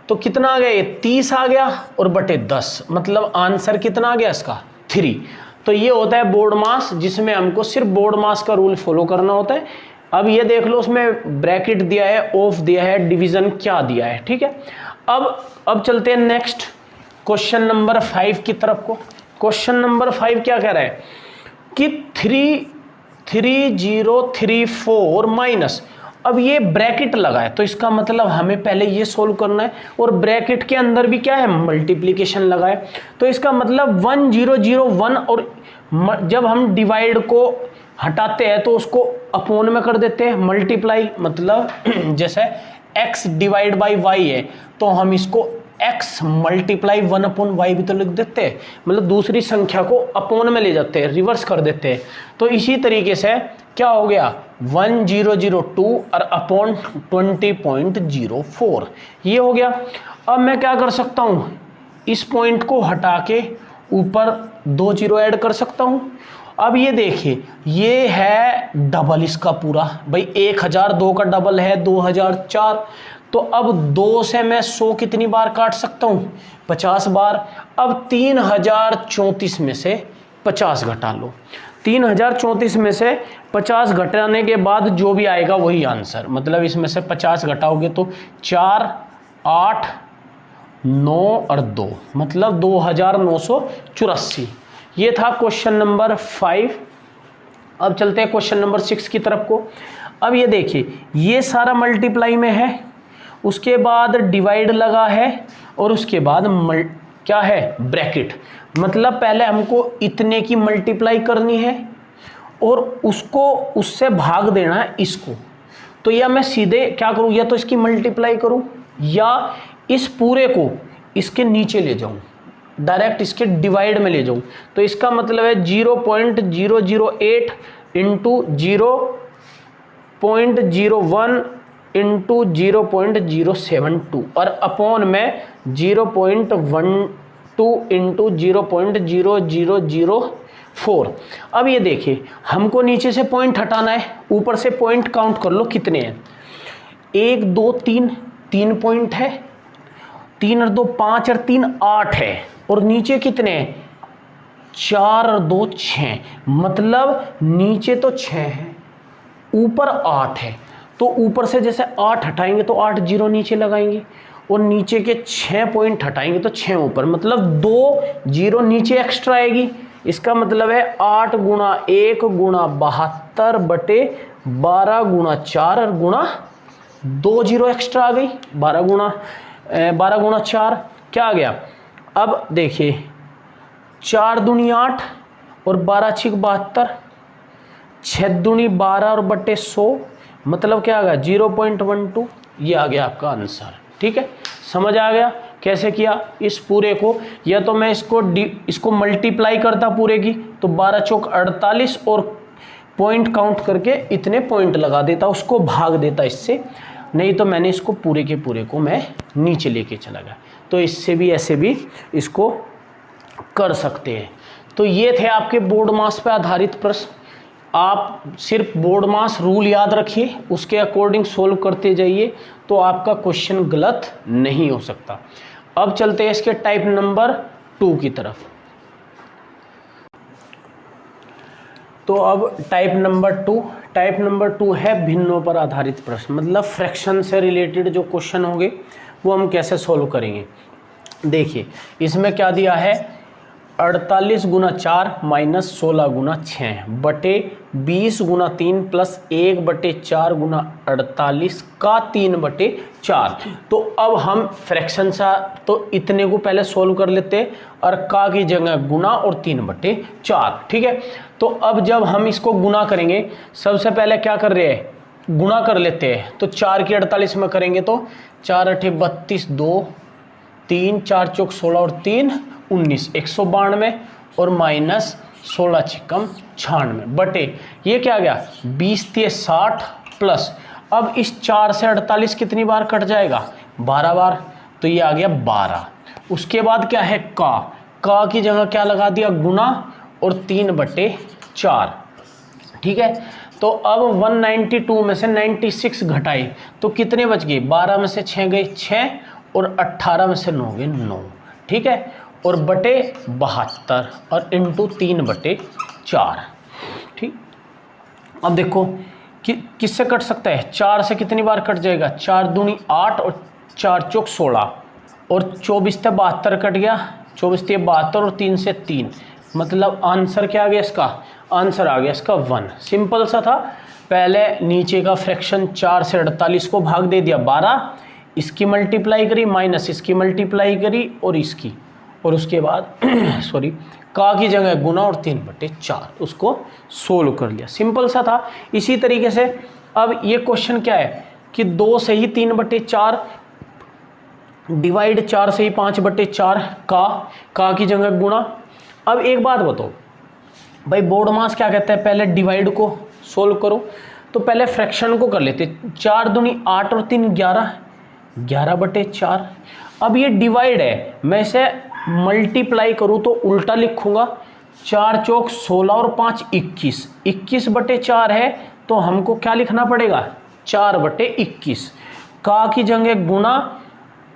तो कितना आ गया, ये 30 आ गया और बटे 10, मतलब आंसर कितना आ गया इसका 3। तो ये होता है बोर्ड मास, जिसमें हमको सिर्फ बोर्ड मास का रूल फॉलो करना होता है। अब ये देख लो उसमें ब्रैकेट दिया है, ऑफ दिया है, डिवीजन क्या दिया है। ठीक है, अब चलते हैं नेक्स्ट क्वेश्चन नंबर 5 की तरफ को। क्वेश्चन नंबर 5 क्या कह रहा है कि 3034 माइनस, अब ये ब्रैकेट लगा है तो इसका मतलब हमें पहले ये सोल्व करना है, और ब्रैकेट के अंदर भी क्या है, मल्टीप्लिकेशन लगा है, तो इसका मतलब 1001, और जब हम डिवाइड को हटाते हैं तो उसको अपोन में कर देते हैं, मल्टीप्लाई मतलब जैसे x डिवाइड बाई y है तो हम इसको x मल्टीप्लाई 1/y भी तो लिख देते हैं, मतलब दूसरी संख्या को अपोन में ले जाते हैं, रिवर्स कर देते हैं। तो इसी तरीके से क्या हो गया 1002 और अपॉन 20.04, ये हो गया। अब मैं क्या कर सकता हूँ, इस पॉइंट को हटा के ऊपर 2 जीरो ऐड कर सकता हूँ। अब ये देखिए ये है डबल इसका पूरा, भाई 1000 2 का डबल है 2004, तो अब 2 से मैं 100 कितनी बार काट सकता हूँ, 50 बार। अब 3034 में से 50 घटा लो, 3034 में से 50 घटाने के बाद जो भी आएगा वही आंसर, मतलब इसमें से 50 घटाओगे तो 4, 8, 9 और 2, मतलब 2984। ये था क्वेश्चन नंबर 5। अब चलते हैं क्वेश्चन नंबर 6 की तरफ को। अब ये देखिए ये सारा मल्टीप्लाई में है, उसके बाद डिवाइड लगा है और उसके बाद क्या है ब्रैकेट, मतलब पहले हमको इतने की मल्टीप्लाई करनी है और उसको उससे भाग देना है इसको। तो या मैं सीधे क्या करूं, या तो इसकी मल्टीप्लाई करूं या इस पूरे को इसके नीचे ले जाऊं, डायरेक्ट इसके डिवाइड में ले जाऊं, तो इसका मतलब है 0.008 इंटू 0.01 इंटू 0.072 और अपॉन में 0.12 इंटू 0.0004। अब ये देखिए, हमको नीचे से पॉइंट हटाना है, ऊपर से पॉइंट काउंट कर लो कितने हैं। 1 2 3, 3 पॉइंट है, 3 और 2 5 और 3 8 है, और नीचे कितने हैं 4 और 2 6, मतलब नीचे तो 6 है, ऊपर 8 है। तो ऊपर से जैसे 8 हटाएंगे तो 8 जीरो नीचे लगाएंगे, और नीचे के 6 पॉइंट हटाएंगे तो 6 ऊपर, मतलब 2 जीरो नीचे एक्स्ट्रा आएगी। इसका मतलब है 8 गुणा 1 गुणा 72 बटे 12 गुणा 4 और गुणा 2 जीरो एक्स्ट्रा आ गई, 12 गुणा 4 क्या आ गया। अब देखिए 4 दूनी 8 और 12 छिक 72, 6 दूनी 12 और बटे 100, मतलब क्या आ गया 0.12। ये आ गया आपका आंसर। ठीक है, समझ आ गया कैसे किया इस पूरे को। या तो मैं इसको मल्टीप्लाई करता पूरे की, तो 12 चौक 48 और पॉइंट काउंट करके इतने पॉइंट लगा देता, उसको भाग देता इससे, नहीं तो मैंने इसको पूरे के पूरे को मैं नीचे लेके चला गया। तो इससे भी ऐसे भी इसको कर सकते हैं। तो ये थे आपके बोर्ड मास पे आधारित प्रश्न। आप सिर्फ बोर्ड मास रूल याद रखिए, उसके अकॉर्डिंग सोल्व करते जाइए, तो आपका क्वेश्चन गलत नहीं हो सकता। अब चलते हैं इसके टाइप नंबर 2 की तरफ। तो अब टाइप नंबर 2 है भिन्नों पर आधारित प्रश्न, मतलब फ्रैक्शन से रिलेटेड जो क्वेश्चन होंगे वो हम कैसे सोल्व करेंगे। देखिए इसमें क्या दिया है, 48 गुना 4 माइनस 16 गुना 6 बटे 20 गुना 3 प्लस 1 बटे 4 गुना 48 का 3 बटे 4। तो अब हम फ्रैक्शन सा तो इतने को पहले सोल्व कर लेते और का की जगह गुना और 3 बटे 4। ठीक है, तो अब जब हम इसको गुना करेंगे, सबसे पहले क्या कर रहे हैं, गुना कर लेते हैं। तो 4 की 48 में करेंगे तो 4 8 32, 2 3 4 चौक 16 और 3 19, 192 और माइनस 16 छिकम 96 बटे ये क्या आ गया 20 × 60 प्लस, अब इस 4 से 48 कितनी बार कट जाएगा 12 बार, तो ये आ गया 12। उसके बाद क्या है का की जगह क्या लगा दिया गुना और 3 बटे 4। ठीक है, तो अब 192 में से 96 घटाए तो कितने बच गए, 12 में से 6 गए 6 और 18 में से 9 गए 9। ठीक है, और बटे 72 और इंटू 3 बटे 4। ठीक, अब देखो कि किससे कट सकता है, 4 से कितनी बार कट जाएगा, 4 दूनी 8 और 4 चौक 16 और 24 से 72 कट गया, 24 से 72 और 3 से 3, मतलब आंसर क्या आ गया इसका, आंसर आ गया इसका 1। सिंपल सा था, पहले नीचे का फ्रैक्शन 4 से 48 को भाग दे दिया 12, इसकी मल्टीप्लाई करी माइनस इसकी मल्टीप्लाई करी और इसकी, और उसके बाद सॉरी का की जगह गुना और 3 बटे 4, उसको सोल्व कर लिया। सिंपल सा था। इसी तरीके से अब ये क्वेश्चन क्या है कि 2 से ही 3 बटे 4 डिवाइड 4 से ही 5 बटे 4 का की जगह गुणा। अब एक बात बताओ भाई, बोर्ड मास क्या कहता है, पहले डिवाइड को सोल्व करो, तो पहले फ्रैक्शन को कर लेते। 4 दूनी 8 और 3 11, 11 बटे 4। अब ये डिवाइड है, मैं इसे मल्टीप्लाई करूँ तो उल्टा लिखूंगा, 4 चौक 16 और 5 21, 21 बटे 4 है, तो हमको क्या लिखना पड़ेगा 4 बटे 21। का की जगह गुणा,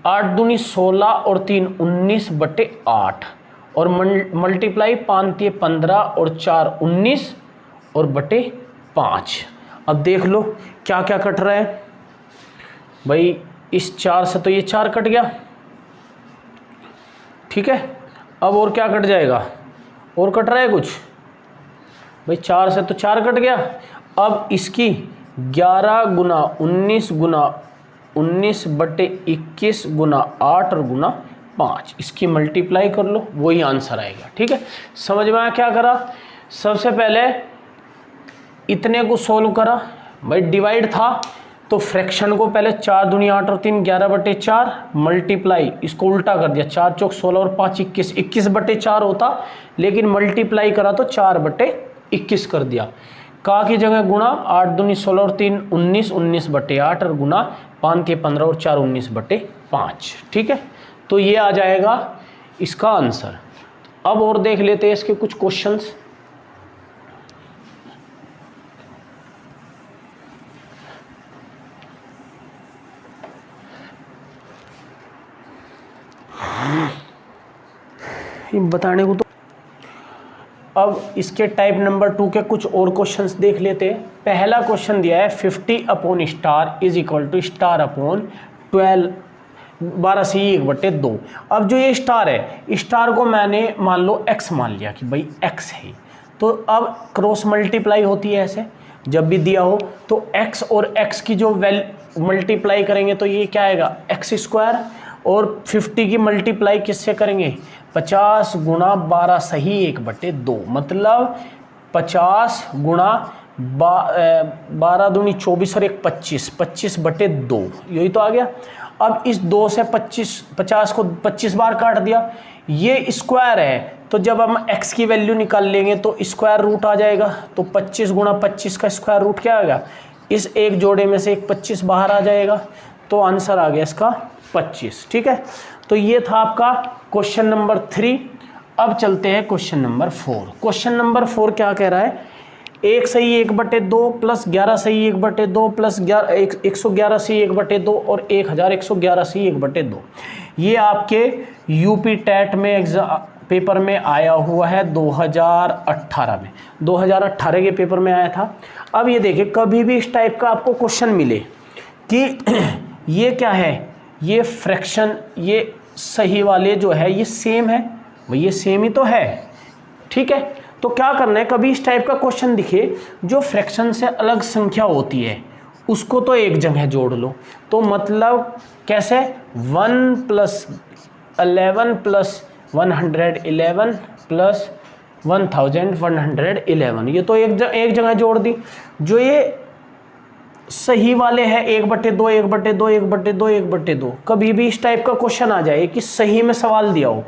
8 दूनी 16 और 3 19 बटे 8 और मल्टीप्लाई 5 15 और 4 19 और बटे 5। अब देख लो क्या क्या कट रहा है भाई, इस 4 से तो ये 4 कट गया। ठीक है, अब और क्या कट जाएगा, और कट रहा है कुछ भाई, 4 से तो 4 कट गया। अब इसकी 11 गुना 19 बटे 21 गुना 8 और गुना 5, इसकी मल्टीप्लाई कर लो, वही आंसर आएगा। ठीक है, समझ में आया क्या करा, सबसे पहले इतने को सोल्व करा भाई, डिवाइड था तो फ्रैक्शन को पहले 4 दूनी 8 और 3 11/4 मल्टीप्लाई, इसको उल्टा कर दिया, 4 चौक 16 और 5 21, 21/4 होता, लेकिन मल्टीप्लाई करा तो 4/21 कर दिया। का की जगह गुणा, 8 दूनी 16 और 3 19, 19/8 और गुणा 5 के 15 और 4 19/5। ठीक है, तो ये आ जाएगा इसका आंसर। अब और देख लेते हैं इसके कुछ क्वेश्चंस। बताने को तो अब इसके टाइप नंबर 2 के कुछ और क्वेश्चंस देख लेते हैं। पहला क्वेश्चन दिया है 50 upon star is equal to star upon 12 से 1/2। अब जो ये स्टार है, स्टार को मैंने मान लो x मान लिया कि भाई x है, तो अब क्रॉस मल्टीप्लाई होती है ऐसे, जब भी दिया हो तो x और x की जो वैल्यू मल्टीप्लाई करेंगे तो ये क्या आएगा x², और 50 की मल्टीप्लाई किससे करेंगे, 50 गुणा 12 सही 1/2, मतलब 50 गुणा 12 दूनी 24 और 1 25, 25/2, यही तो आ गया। अब इस 2 से 50 को 25 बार काट दिया, ये स्क्वायर है, तो जब हम x की वैल्यू निकाल लेंगे तो स्क्वायर रूट आ जाएगा, तो 25 गुणा 25 का स्क्वायर रूट क्या आएगा, इस एक जोड़े में से एक 25 बाहर आ जाएगा, तो आंसर आ गया इसका 25। ठीक है, तो ये था आपका क्वेश्चन नंबर 3। अब चलते हैं क्वेश्चन नंबर 4। क्वेश्चन नंबर 4 क्या कह रहा है, 1 सही 1/2 प्लस 11 सही 1/2 प्लस 111 सही 1/2 और 1111 सही 1/2। ये आपके यूपी टेट में एग्जाम पेपर में आया हुआ है 2018 में, 2018 के पेपर में आया था। अब ये देखिए, कभी भी इस टाइप का आपको क्वेश्चन मिले कि ये क्या है, ये फ्रैक्शन, ये सही वाले जो है ये सेम है, भाई ये सेम ही तो है। ठीक है, तो क्या करना है, कभी इस टाइप का क्वेश्चन दिखे जो फ्रैक्शन से अलग संख्या होती है उसको तो एक जगह जोड़ लो, तो मतलब कैसे, 1 + 11 + 111 + 1111, ये तो एक जगह जोड़ दी। जो ये सही वाले हैं 1/2 1/2 1/2 1/2, कभी भी इस टाइप का क्वेश्चन आ जाए कि सही में सवाल दिया हो,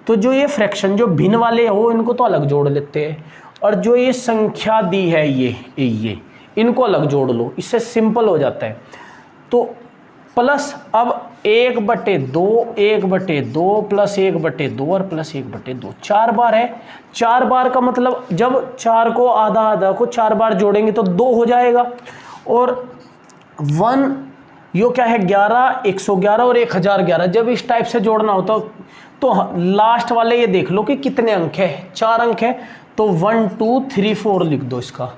तो जो ये फ्रैक्शन जो भिन्न वाले हो इनको तो अलग जोड़ लेते हैं, और जो ये संख्या दी है ये इनको अलग जोड़ लो, इससे सिंपल हो जाता है। तो प्लस अब 1/2 1/2 प्लस 1/2 और प्लस 1/2, 4 बार है। 4 बार का मतलब जब 4 को आधा आधा को 4 बार जोड़ेंगे तो 2 हो जाएगा, और 1 यो क्या है 11, 111 और 1011, जब इस टाइप से जोड़ना होता तो लास्ट वाले ये देख लो कि कितने अंक है, 4 अंक है, तो 1 2 3 4 लिख दो इसका।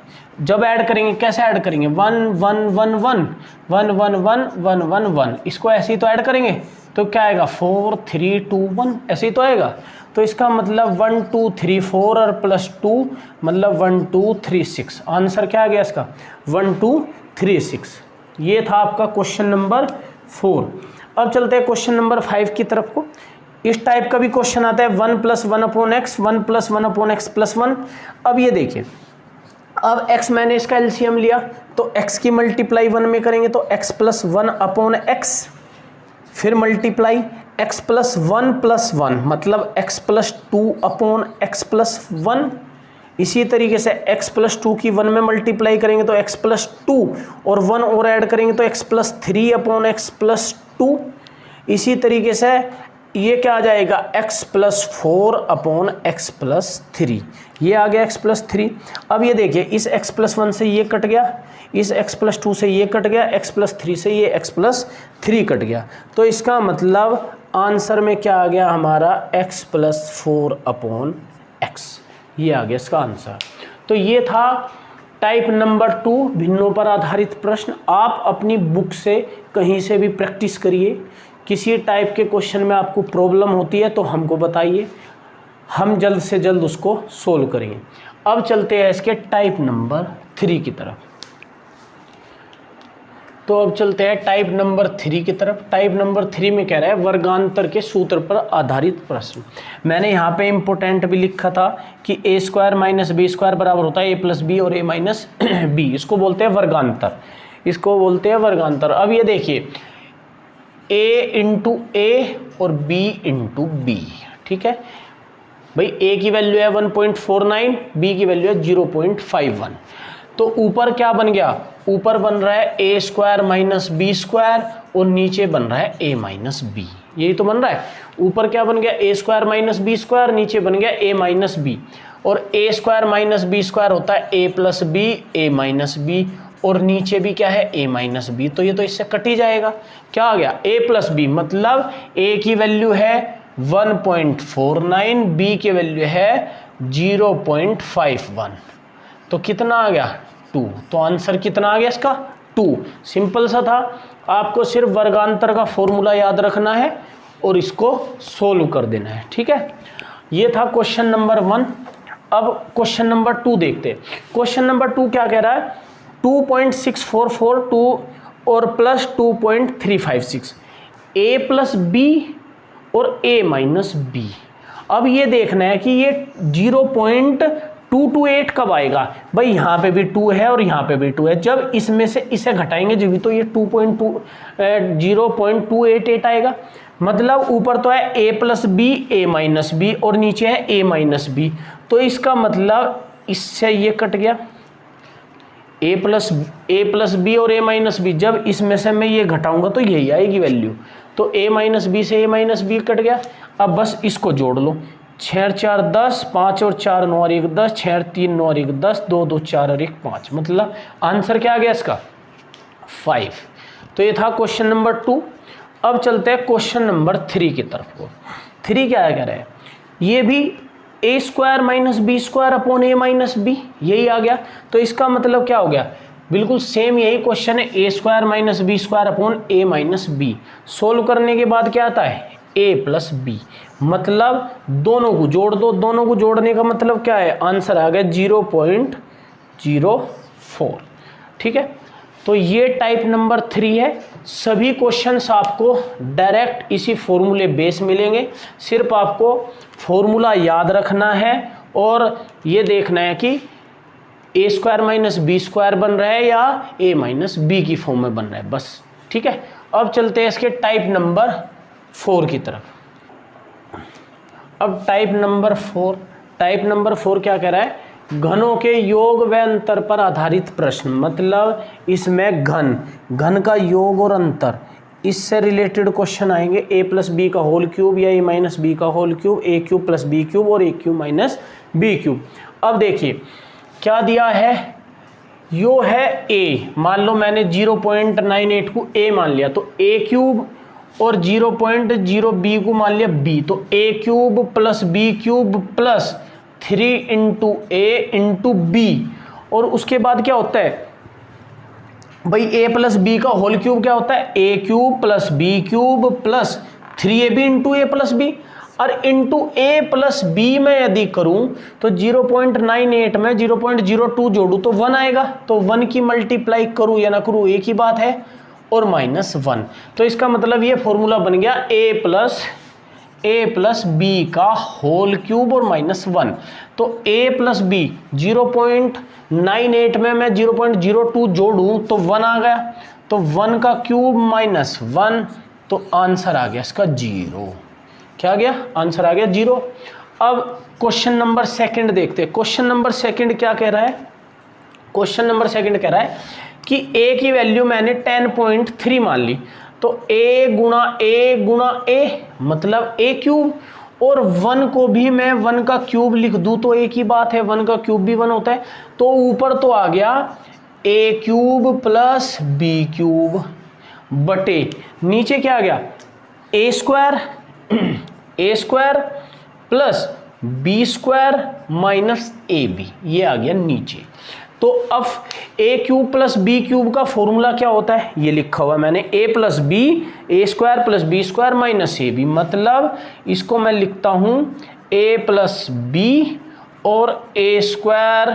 जब ऐड करेंगे कैसे ऐड करेंगे, 1 1 1 1 1 1 1 1 1 1, इसको ऐसे ही तो ऐड करेंगे तो क्या आएगा 4 3 2 1, ऐसे ही तो आएगा। तो इसका मतलब 1 2 3 4 और +2 मतलब 1 2 3 6, आंसर क्या आ गया इसका 1 2 3 6। ये था आपका क्वेश्चन नंबर 4। अब चलते हैं क्वेश्चन नंबर 5 की तरफ को। इस टाइप का भी क्वेश्चन आता है 1 + 1/x 1 + 1/x + 1। अब ये देखिए, अब x मैंने इसका एलसीएम लिया तो x की मल्टीप्लाई 1 में करेंगे तो x + 1/x, फिर मल्टीप्लाई x + 1 + 1 मतलब x + 2/x + 1। इसी तरीके से x + 2 की 1 में मल्टीप्लाई करेंगे तो x + 2 और 1 और ऐड करेंगे तो x + 3/x + 2। इसी तरीके से ये क्या आ जाएगा x + 4/x + 3, ये आ गया x + 3। अब ये देखिए, इस x + 1 से ये कट गया, इस x + 2 से ये कट गया, x + 3 से ये x + 3 कट गया, तो इसका मतलब आंसर में क्या आ गया हमारा x + 4/x, ये आ गया इसका आंसर। तो ये था टाइप नंबर 2 भिन्नों पर आधारित प्रश्न। आप अपनी बुक से कहीं से भी प्रैक्टिस करिए, किसी टाइप के क्वेश्चन में आपको प्रॉब्लम होती है तो हमको बताइए, हम जल्द से जल्द उसको सोल्व करेंगे। अब चलते हैं इसके टाइप नंबर 3 की तरफ। तो अब चलते हैं टाइप नंबर 3 की तरफ। टाइप नंबर 3 में कह रहा है वर्गांतर के सूत्र पर आधारित प्रश्न। मैंने यहाँ पे इम्पोर्टेंट भी लिखा था कि a² - b² बराबर होता है a + b और a - b, इसको बोलते हैं वर्गांतर। इसको बोलते हैं वर्गांतर। अब ये देखिए a इंटू ए और b इंटू बी, ठीक है भाई। a की वैल्यू है 1.49, b की वैल्यू है 0.51। तो ऊपर क्या बन गया, ऊपर बन रहा है a square minus B square और नीचे बन रहा है a माइनस बी। यही तो बन रहा है। ऊपर क्या बन गया, a square minus B square, नीचे बन गया a माइनस बी। और a square minus B square होता है a plus B, a minus B, और नीचे भी क्या है a माइनस बी। तो ये तो इससे कट ही जाएगा। क्या आ गया, a प्लस बी, मतलब a की वैल्यू है 1.49, b की वैल्यू है 0.51। तो कितना आ गया, 2। तो आंसर कितना आ गया इसका, 2। सिंपल सा था, आपको सिर्फ वर्गांतर का फॉर्मूला याद रखना है और इसको सोल्व कर देना है, ठीक है। ये था क्वेश्चन नंबर 1। अब क्वेश्चन नंबर 2 देखते हैं। क्वेश्चन नंबर 2 क्या कह रहा है, 2.6442 और प्लस 2.356, a प्लस बी और a माइनस बी। अब ये देखना है कि ये 0.228 कब आएगा। भाई यहाँ पे भी 2 है और यहाँ पे भी 2 है, जब इसमें से इसे घटाएंगे जब तो ये 0.288 आएगा। मतलब ऊपर तो है a plus B, a minus B, और नीचे है a माइनस बी। तो इसका मतलब इससे ये कट गया, a प्लस बी और a माइनस बी। जब इसमें से मैं ये घटाऊंगा तो यही आएगी वैल्यू। तो a माइनस बी से a माइनस बी कट गया। अब बस इसको जोड़ लो, 6 4 10, 5 और 4 9 और 1 10, 6 3 9 और 1 10, 2 2 4 और 1 5। मतलब आंसर क्या आ गया इसका, 5। तो ये था क्वेश्चन नंबर 2। अब चलते हैं क्वेश्चन नंबर 3 की तरफ को। 3 क्या कह रहा है, ये भी a square minus B square upon a minus B, यही आ गया। तो इसका मतलब क्या हो गया, बिल्कुल सेम यही क्वेश्चन है, a square minus B square upon a minus B. Solve करने के बाद क्या आता है, a प्लस बी, मतलब दोनों को जोड़ दो। दोनों को जोड़ने का मतलब क्या है, आंसर आ गया 0.04, ठीक है। तो ये टाइप नंबर 3 है। सभी क्वेश्चंस आपको डायरेक्ट इसी फॉर्मूले बेस मिलेंगे। सिर्फ आपको फॉर्मूला याद रखना है और ये देखना है कि a square minus B square बन रहा है या a माइनस बी की फॉर्म में बन रहा है, बस, ठीक है। अब चलते हैं इसके टाइप नंबर 4 की तरफ। अब टाइप नंबर 4 क्या कह रहा है, घनों के योग व अंतर पर आधारित प्रश्न। मतलब इसमें घन का योग और अंतर, इससे रिलेटेड क्वेश्चन आएंगे। a प्लस बी का होल क्यूब या a माइनस बी का whole cube, a cube plus B cube और a cube minus B cube. अब देखिए क्या दिया है, यो है a, मान लो मैंने 0.98 को a मान लिया तो a क्यूब, और 0.0 b को मान लिया b, तो a cube plus b cube plus 3 into a into B. और उसके बाद क्या होता है भाई, a प्लस बी का होल क्यूब क्या होता है, a cube plus B cube plus 3ab into a plus B. और इंटू a प्लस बी में यदि करूं तो 0.98 में 0.02 जोड़ूं तो 1 आएगा। तो 1 की मल्टीप्लाई करूं या ना करूं एक ही बात है, और -1। तो इसका मतलब ये फॉर्मूला बन गया a प्लस बी का होल क्यूब और -1। तो a प्लस बी 0.98 में मैं 0.02 जोड़ूं तो 1 आ गया। तो 1 का क्यूब -1, तो आंसर आ गया इसका 0। क्या आ गया, आंसर आ गया 0। अब क्वेश्चन नंबर 2 देखते हैं। क्वेश्चन नंबर 2 क्या कह रहा है, क्वेश्चन नंबर 2 कह रहा है कि a की वैल्यू मैंने 10.3 मान ली, तो a गुणा a मतलब a क्यूब, और 1 को भी मैं 1 का क्यूब लिख दूं तो एक ही बात है, 1 का क्यूब भी 1 होता है। तो ऊपर तो आ गया a cube plus b cube बटे नीचे क्या आ गया, a square plus b square minus ab, ये आ गया नीचे। तो अब a cube plus B cube का फॉर्मूला क्या होता है, ये लिखा हुआ है मैंने, a plus B, A square plus B square minus A B. मतलब इसको मैं लिखता हूँ a प्लस बी और A square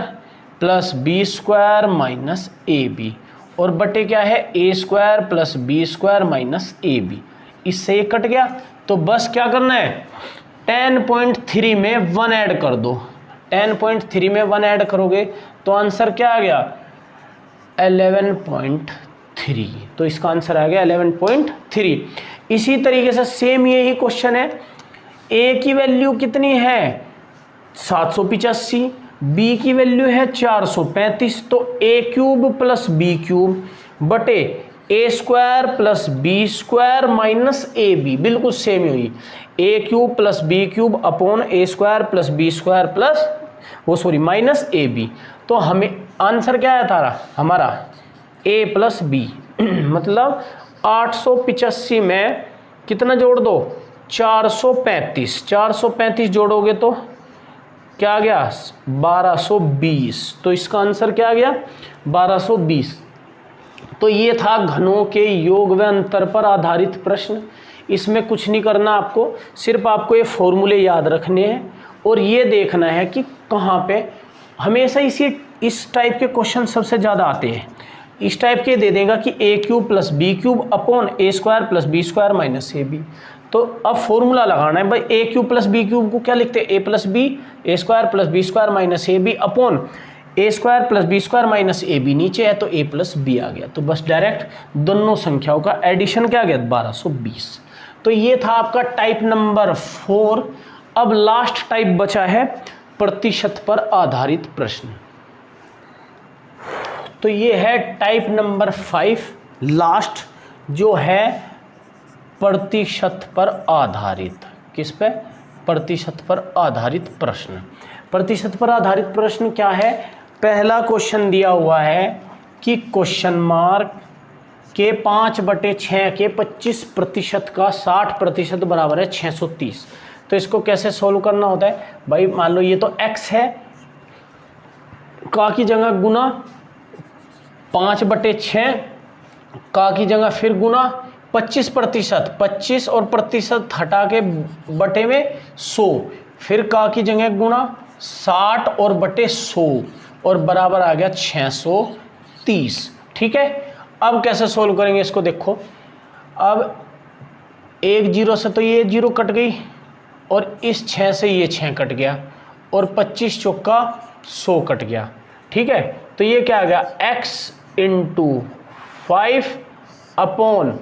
plus B square minus A B, और बटे क्या है, A square plus B square minus A B. इससे ये कट गया। तो बस क्या करना है, 10.3 में 1 ऐड कर दो। 10.3 में 1 ऐड करोगे तो आंसर क्या आ गया, 11.3। 3। तो इसका आंसर आ गया 11.3। इसी तरीके से सेम यही क्वेश्चन है, ए की वैल्यू कितनी है 785, बी की वैल्यू है 435, तो A cube plus B cube बटे A square plus B square minus A B, बिल्कुल सेम ही हुई, A cube plus B cube upon A square plus B square plus minus A B. तो हमें answer क्या आया था हमारा ए प्लस बी मतलब 885 में कितना जोड़ दो 435, 435 जोड़ोगे तो क्या आ गया 1220। तो इसका आंसर क्या आ गया 1220। तो ये था घनों के योग व अंतर पर आधारित प्रश्न। इसमें कुछ नहीं करना आपको, सिर्फ आपको ये फॉर्मूले याद रखने हैं और ये देखना है कि कहाँ पे हमेशा इस टाइप के क्वेश्चन सबसे ज़्यादा आते हैं। इस टाइप के दे देगा कि A cube plus B cube upon A square plus B square minus A B. तो अब फॉर्मूला लगाना है भाई, A cube plus B cube को क्या लिखते हैं A plus B, A square plus B square minus A B upon A square plus B square minus A B, नीचे है तो ए प्लस बी आ गया। तो बस डायरेक्ट दोनों संख्याओं का एडिशन क्या आ गया 1220। तो ये था आपका टाइप नंबर 4। अब लास्ट टाइप बचा है प्रतिशत पर आधारित प्रश्न। तो ये है टाइप नंबर 5 लास्ट, जो है प्रतिशत पर आधारित। किस पे? प्रतिशत पर आधारित प्रश्न। प्रतिशत पर आधारित प्रश्न क्या है? पहला क्वेश्चन दिया हुआ है कि क्वेश्चन मार्क के 5/6 के 25% का 60% बराबर है 630। तो इसको कैसे सोल्व करना होता है भाई? मान लो ये तो x है, का की जगह गुना 5/6, का की जगह फिर गुना 25%, 25 और प्रतिशत हटा के बटे में 100, फिर का की जगह गुना 60 और बटे 100 और बराबर आ गया 630। ठीक है, अब कैसे सोल्व करेंगे इसको? देखो, अब एक जीरो से तो ये जीरो कट गई और इस 6 से ये 6 कट गया और 25 चौका 100 कट गया। ठीक है, तो ये क्या आ गया x इंटू 5 अपॉन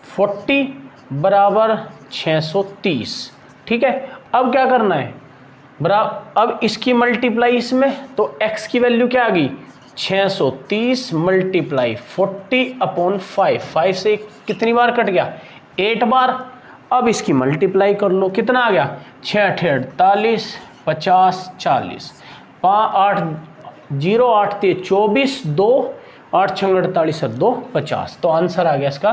40 बराबर 630। ठीक है, अब क्या करना है बराबर, अब इसकी मल्टीप्लाई इसमें, तो x की वैल्यू क्या आ गई 630 मल्टीप्लाई 40 अपॉन 5, 5 से कितनी बार कट गया 8 बार। अब इसकी मल्टीप्लाई कर लो, कितना आ गया 6 48 50 40, 8 0 8 24 2 8 6 48 और 2 50। तो आंसर आ गया इसका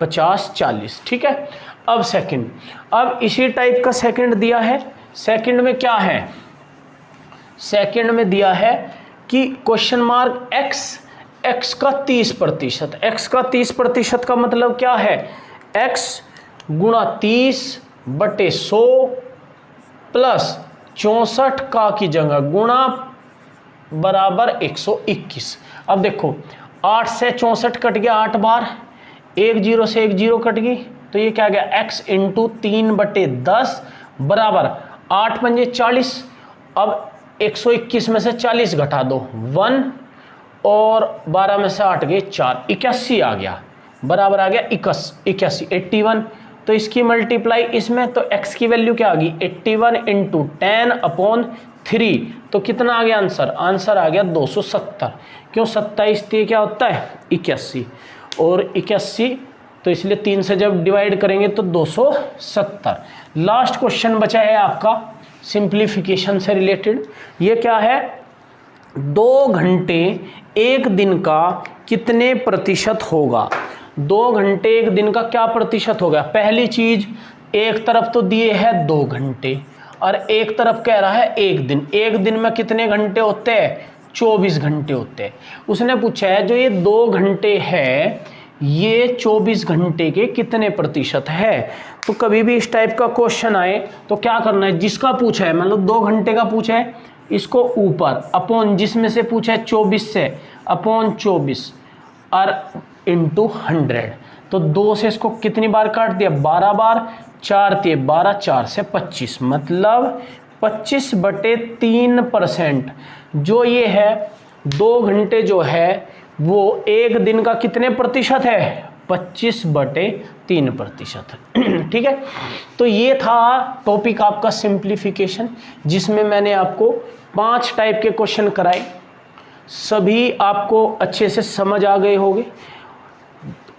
50 40। ठीक है, अब सेकंड, अब इसी टाइप का सेकंड दिया है। सेकंड में क्या है? सेकंड में दिया है कि क्वेश्चन मार्क x का 30%, x का 30% का मतलब क्या है x गुणा 30/100 प्लस 64 का की जगह गुणा बराबर 121। अब देखो 8 से 64 कट गया 8 बार, 1 0 से 1 0 कट गई, तो ये क्या गया x इंटू 3/10 बराबर 8 पंजे 40। अब 121 में से 40 घटा दो 1 और 12 में से 8 गए 4, 81 आ गया, बराबर आ गया 81 81। तो इसकी मल्टीप्लाई इसमें, तो x की वैल्यू क्या आ गई 81 इंटू 10 अपॉन 3, तो कितना आ गया आंसर? आंसर आ गया 270। क्यों 27 3 क्या होता है 81 और 81, तो इसलिए 3 से जब डिवाइड करेंगे तो 270। लास्ट क्वेश्चन बचा है आपका सिंप्लीफिकेशन से रिलेटेड। ये क्या है? 2 घंटे एक दिन का कितने प्रतिशत होगा? 2 घंटे एक दिन का क्या प्रतिशत होगा? पहली चीज, एक तरफ तो दिए है 2 घंटे और एक तरफ कह रहा है एक दिन। एक दिन में कितने घंटे होते हैं? 24 घंटे होते हैं। उसने पूछा है जो ये 2 घंटे है ये 24 घंटे के कितने प्रतिशत है? तो कभी भी इस टाइप का क्वेश्चन आए तो क्या करना है, जिसका पूछा है मतलब 2 घंटे का पूछा है, इसको ऊपर अपॉन जिसमें से पूछा है 24 से अपॉन 24 और इंटू 100। तो 2 से इसको कितनी बार काट दिया 12 बार, 4 ते 12, 4 से 25, मतलब 25/3%। जो ये है 2 घंटे जो है वो एक दिन का कितने प्रतिशत है, 25/3%। ठीक है, तो ये था टॉपिक आपका सिंप्लीफिकेशन, जिसमें मैंने आपको 5 टाइप के क्वेश्चन कराए। सभी आपको अच्छे से समझ आ गए होंगे।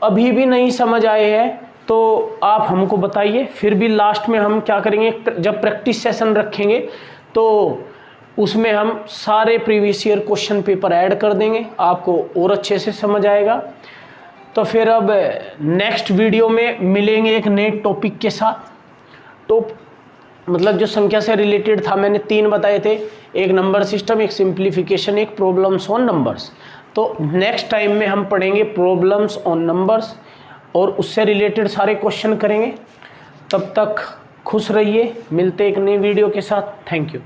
अभी भी नहीं समझ आए हैं तो आप हमको बताइए, फिर भी लास्ट में हम क्या करेंगे, जब प्रैक्टिस सेशन रखेंगे तो उसमें हम सारे previous year question paper add कर देंगे, आपको और अच्छे से समझ आएगा। तो फिर अब नेक्स्ट वीडियो में मिलेंगे एक नए टॉपिक के साथ। तो मतलब जो संख्या से रिलेटेड था, मैंने 3 बताए थे, एक नंबर सिस्टम, एक सिंप्लीफिकेशन, एक प्रॉब्लम्स ऑन नंबर्स। तो नेक्स्ट टाइम में हम पढ़ेंगे प्रॉब्लम्स ऑन नंबर्स और उससे रिलेटेड सारे क्वेश्चन करेंगे। तब तक खुश रहिए, मिलते एक नई वीडियो के साथ। Thank you.